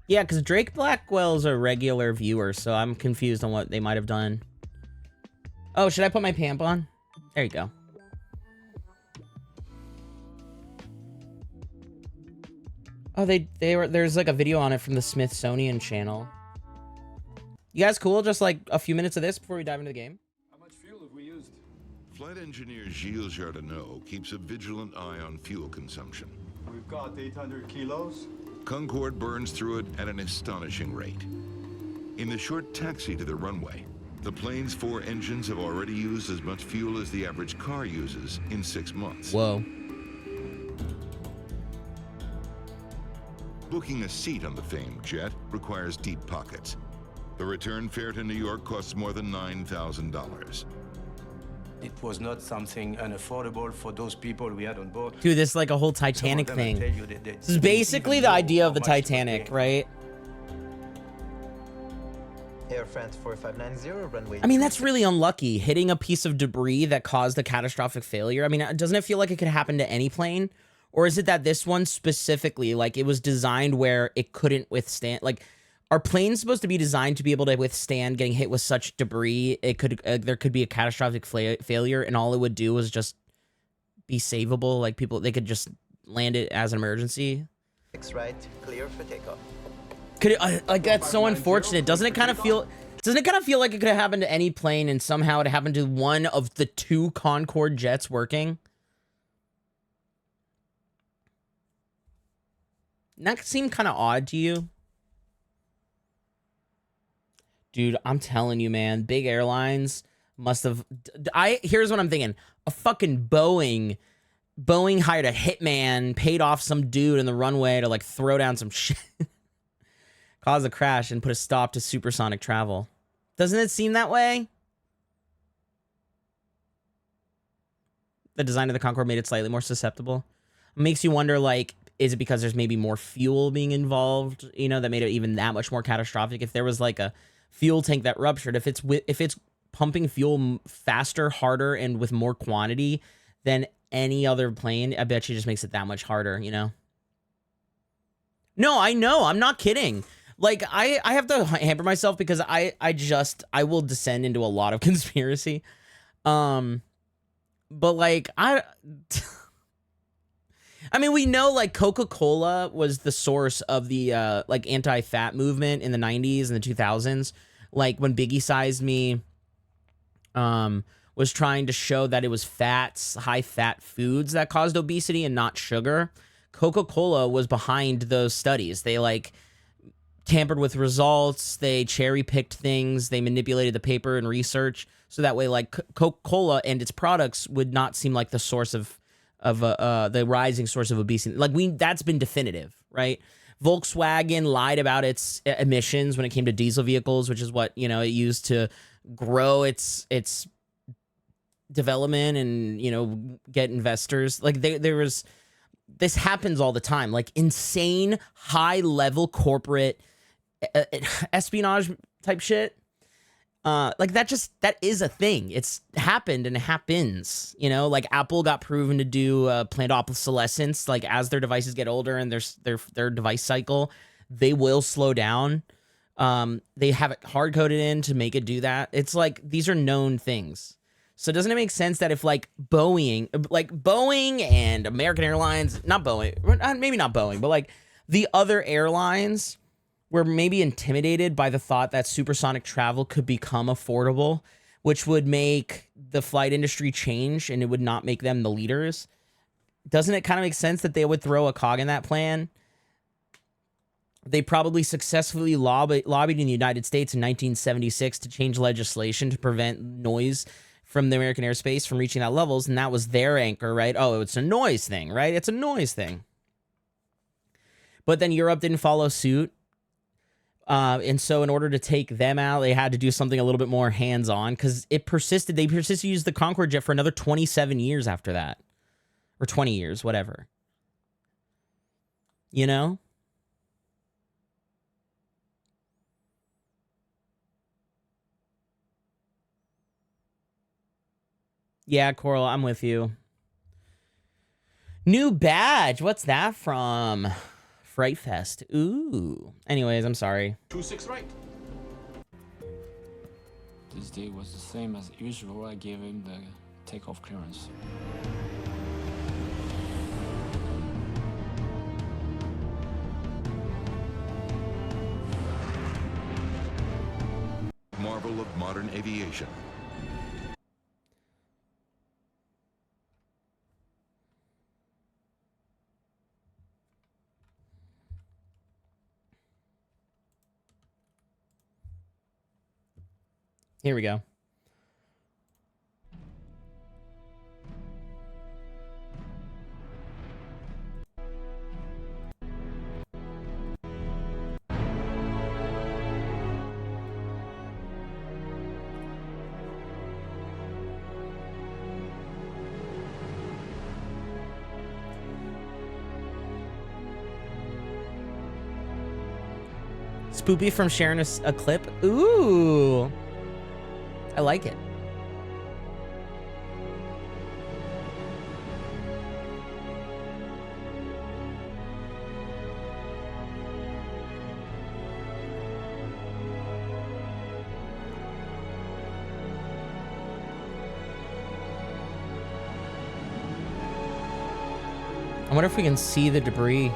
Yeah, because Drake Blackwell's a regular viewer, so I'm confused on what they might have done. Oh, should I put my pamp on? There you go. Oh, there's like a video on it from the Smithsonian channel. You guys cool? Just like a few minutes of this before we dive into the game? How much fuel have we used? Flight engineer Gilles Jardinot keeps a vigilant eye on fuel consumption. We've got 800 kilos. Concorde burns through it at an astonishing rate. In the short taxi to the runway, the plane's 4 engines have already used as much fuel as the average car uses in 6 months. Whoa. Booking a seat on the famed jet requires deep pockets. The return fare to New York costs more than $9,000. It was not something unaffordable for those people we had on board. Dude, this is like a whole Titanic thing. This is basically the idea of the Titanic, right? Air France 4590, runway. I mean, that's really unlucky, hitting a piece of debris that caused a catastrophic failure. I mean, doesn't it feel like it could happen to any plane? Or is it that this one specifically, like, it was designed where it couldn't withstand, like, are planes supposed to be designed to be able to withstand getting hit with such debris? It could, there could be a catastrophic failure, and all it would do was just be savable. Like, people, they could just land it as an emergency. Right, clear for takeoff. Could it, like, that's so unfortunate. Doesn't it kind of feel like it could have happened to any plane, and somehow it happened to one of the 2 Concorde jets working? That seemed kind of odd to you? Dude, I'm telling you, man, big airlines must have... Here's what I'm thinking. A fucking Boeing hired a hitman, paid off some dude in the runway to, like, throw down some shit. Cause a crash and put a stop to supersonic travel. Doesn't it seem that way? The design of the Concorde made it slightly more susceptible. It makes you wonder, like, is it because there's maybe more fuel being involved, you know, that made it even that much more catastrophic? If there was, like, a fuel tank that ruptured, if it's pumping fuel faster, harder, and with more quantity than any other plane, I bet you just makes it that much harder, you know? No, I know. I'm not kidding. Like, I have to hamper myself because I will descend into a lot of conspiracy. But, like, I mean, we know, like, Coca-Cola was the source of the, like, anti-fat movement in the 90s and the 2000s. Like, when Biggie Sized Me was trying to show that it was fats, high-fat foods that caused obesity and not sugar, Coca-Cola was behind those studies. They, like, tampered with results. They cherry-picked things. They manipulated the paper and research. So that way, like, Coca-Cola and its products would not seem like the source of the rising source of obesity. Like, that's been definitive, right? Volkswagen lied about its emissions when it came to diesel vehicles, which is what, you know, it used to grow its development and, you know, get investors. Like, this happens all the time. Like, insane high-level corporate espionage type shit. Like, that is a thing. It's happened and it happens, you know? Like, Apple got proven to do planned obsolescence. Like, as their devices get older and their device cycle, they will slow down. They have it hard-coded in to make it do that. It's like, these are known things. So doesn't it make sense that if, like, Boeing and American Airlines, not Boeing, maybe not Boeing, but, like, the other airlines were maybe intimidated by the thought that supersonic travel could become affordable, which would make the flight industry change and it would not make them the leaders? Doesn't it kind of make sense that they would throw a cog in that plan? They probably successfully lobbied in the United States in 1976 to change legislation to prevent noise from the American airspace from reaching that levels, and that was their anchor, right? Oh, it's a noise thing, right? It's a noise thing. But then Europe didn't follow suit. And so in order to take them out, they had to do something a little bit more hands-on because they persisted to use the Concorde jet for another 27 years after that. Or 20 years, whatever. You know? Yeah, Coral, I'm with you. New badge. What's that from? Fright Fest. Ooh. Anyways, I'm sorry. 26 right. This day was the same as usual. I gave him the takeoff clearance. Marvel of modern aviation. Here we go. Spoopy from sharing a clip. Ooh. I like it. I wonder if we can see the debris.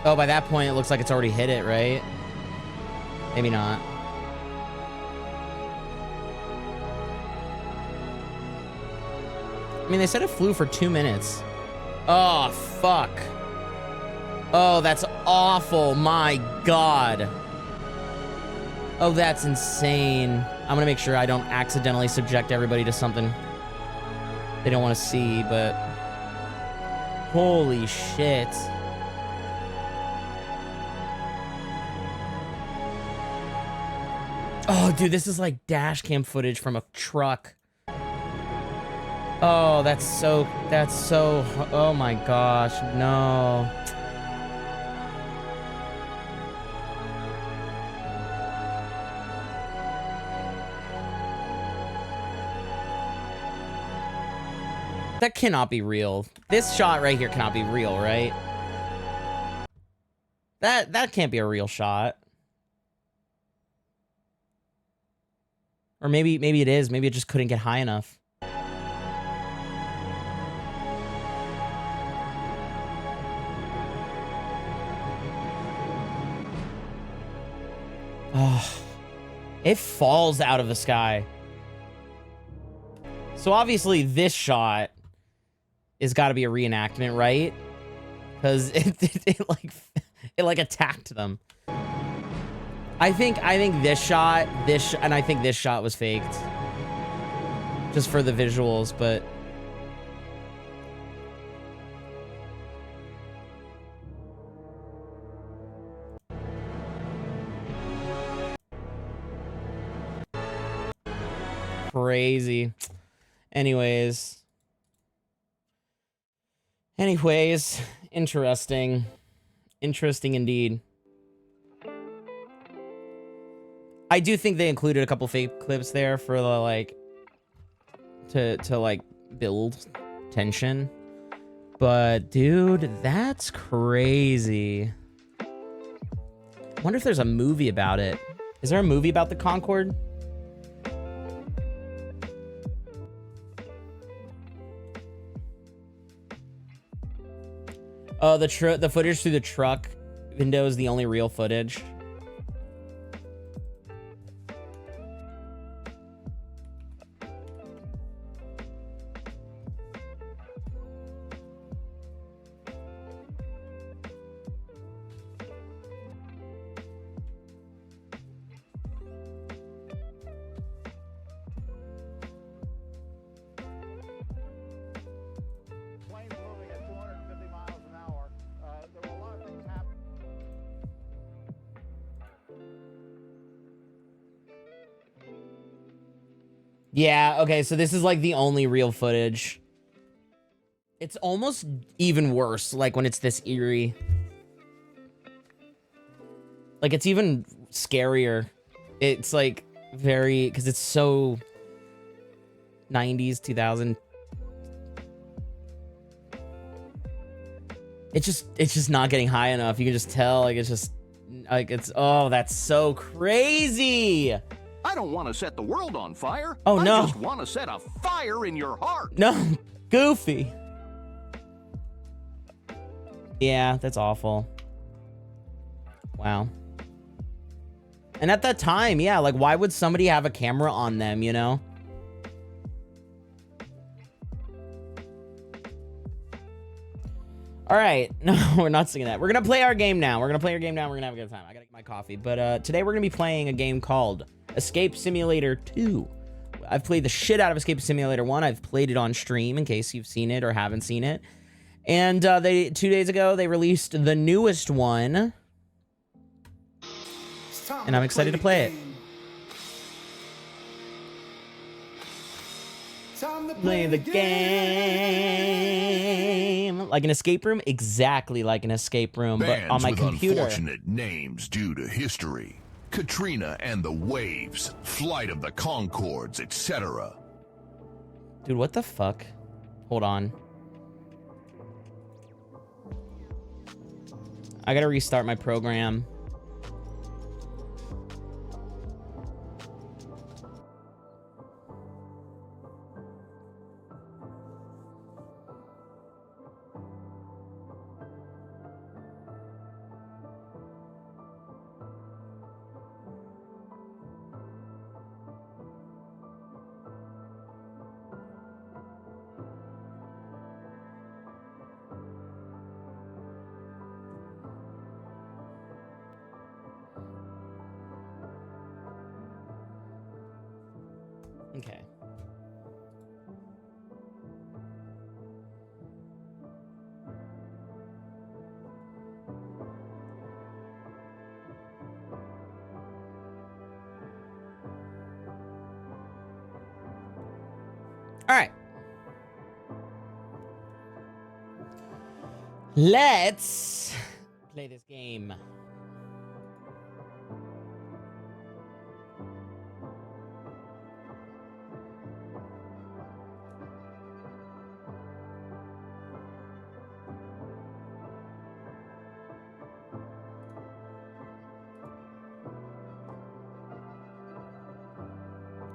Oh, by that point, it looks like it's already hit it, right? Maybe not. I mean, they said it flew for 2 minutes. Oh, fuck. Oh, that's awful. My God. Oh, that's insane. I'm gonna make sure I don't accidentally subject everybody to something they don't want to see, but... Holy shit. Oh, dude, this is like dash cam footage from a truck. Oh, that's so, oh my gosh, no. That cannot be real. This shot right here cannot be real, right? That can't be a real shot. Or maybe it is. Maybe it just couldn't get high enough. Oh, it falls out of the sky. So obviously this shot is got to be a reenactment, right? Because it like attacked them. I think this shot, and I think this shot was faked. Just for the visuals, but... Crazy. Anyways, interesting. Interesting indeed. I do think they included a couple fake clips there for the, like, to like build tension. But dude, that's crazy. I wonder if there's a movie about it. Is there a movie about the Concorde? Oh, the footage through the truck window is the only real footage. Yeah, okay, so this is like the only real footage. It's almost even worse, like when it's this eerie. Like it's even scarier. It's like very, because it's so 90s, 2000. It's just not getting high enough. You can just tell, like it's just, like it's, oh, that's so crazy. I don't want to set the world on fire. Oh, no. I just want to set a fire in your heart. No, Goofy. Yeah, that's awful. Wow. And at that time, yeah, like why would somebody have a camera on them, you know? All All right. No, we're not singing that. We're going to play our game now. We're going to play our game now. We're going to have a good time. I got to get my coffee. But today we're going to be playing a game called Escape Simulator 2. I've played the shit out of Escape Simulator 1. I've played it on stream in case you've seen it or haven't seen it. And 2 days ago, they released the newest one. And I'm excited to play it. Play the game. Like an escape room? Exactly like an escape room, but on my computer. Unfortunate names due to history. Katrina and the Waves, Flight of the Conchords, etc. Dude, what the fuck? Hold on. I gotta restart my program. Okay. All right. Let's play this game.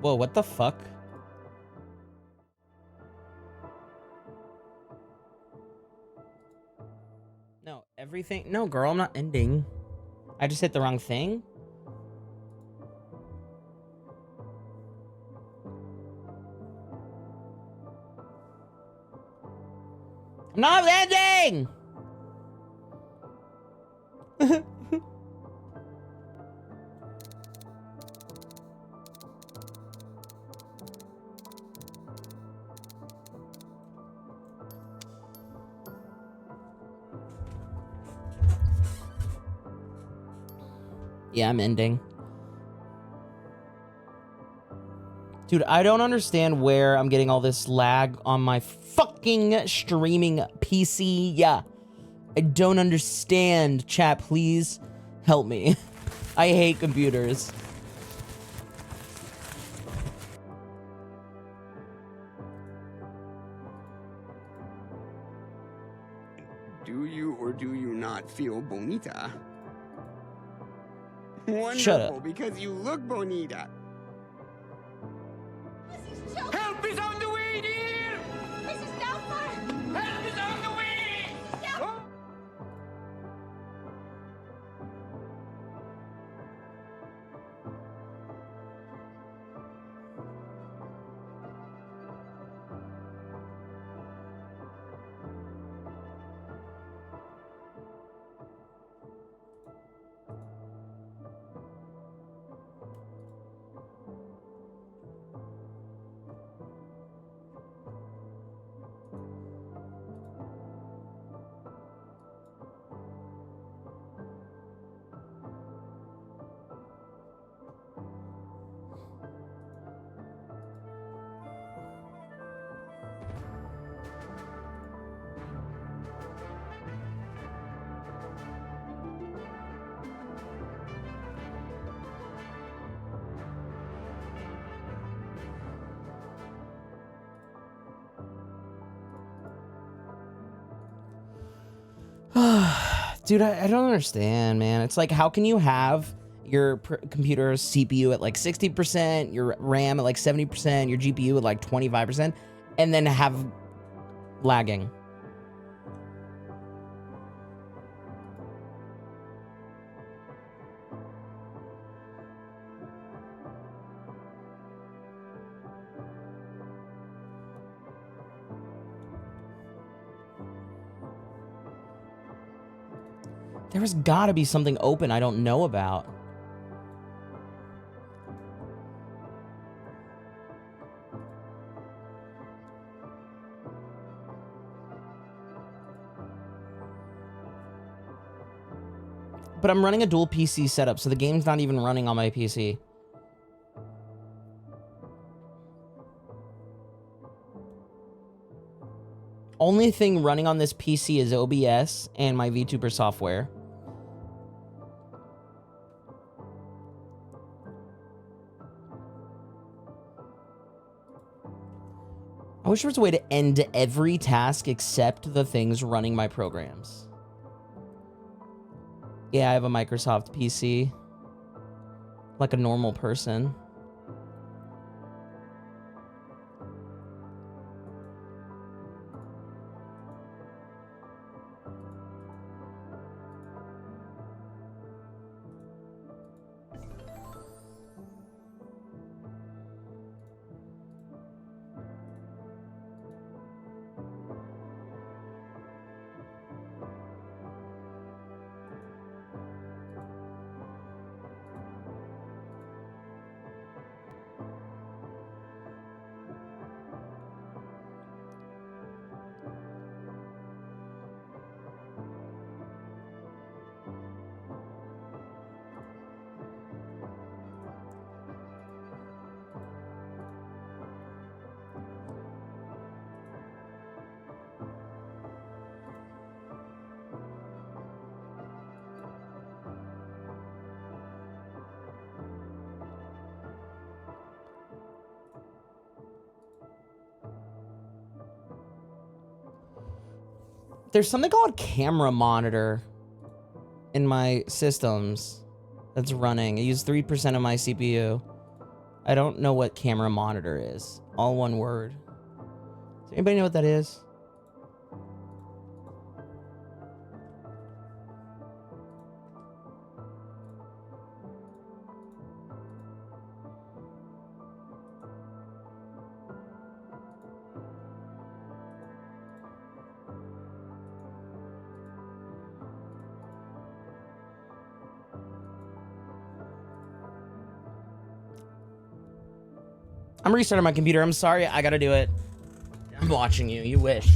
Whoa, what the fuck? No, everything. No, girl, I'm not ending. I just hit the wrong thing. I'm not ending! Yeah, I'm ending. Dude, I don't understand where I'm getting all this lag on my fucking streaming PC. Yeah. I don't understand. Chat, please help me. I hate computers. Do you or do you not feel bonita? Wonderful, Shut up. because you look bonita. Help is on the way, dear! Mrs. Doubtfire! Help is on the way! Dude, I don't understand, man. It's like, how can you have your computer's CPU at like 60%, your RAM at like 70%, your GPU at like 25%, and then have lagging? There's gotta be something open I don't know about. But I'm running a dual PC setup, so the game's not even running on my PC. Only thing running on this PC is OBS and my VTuber software. I wish there was a way to end every task except the things running my programs. Yeah, I have a Microsoft PC. Like a normal person. There's something called camera monitor in my systems that's running. I use 3% of my CPU. I don't know what camera monitor is. All one word. Does anybody know what that is? I'm restarting my computer. I'm sorry. I gotta do it. I'm watching you. You wish.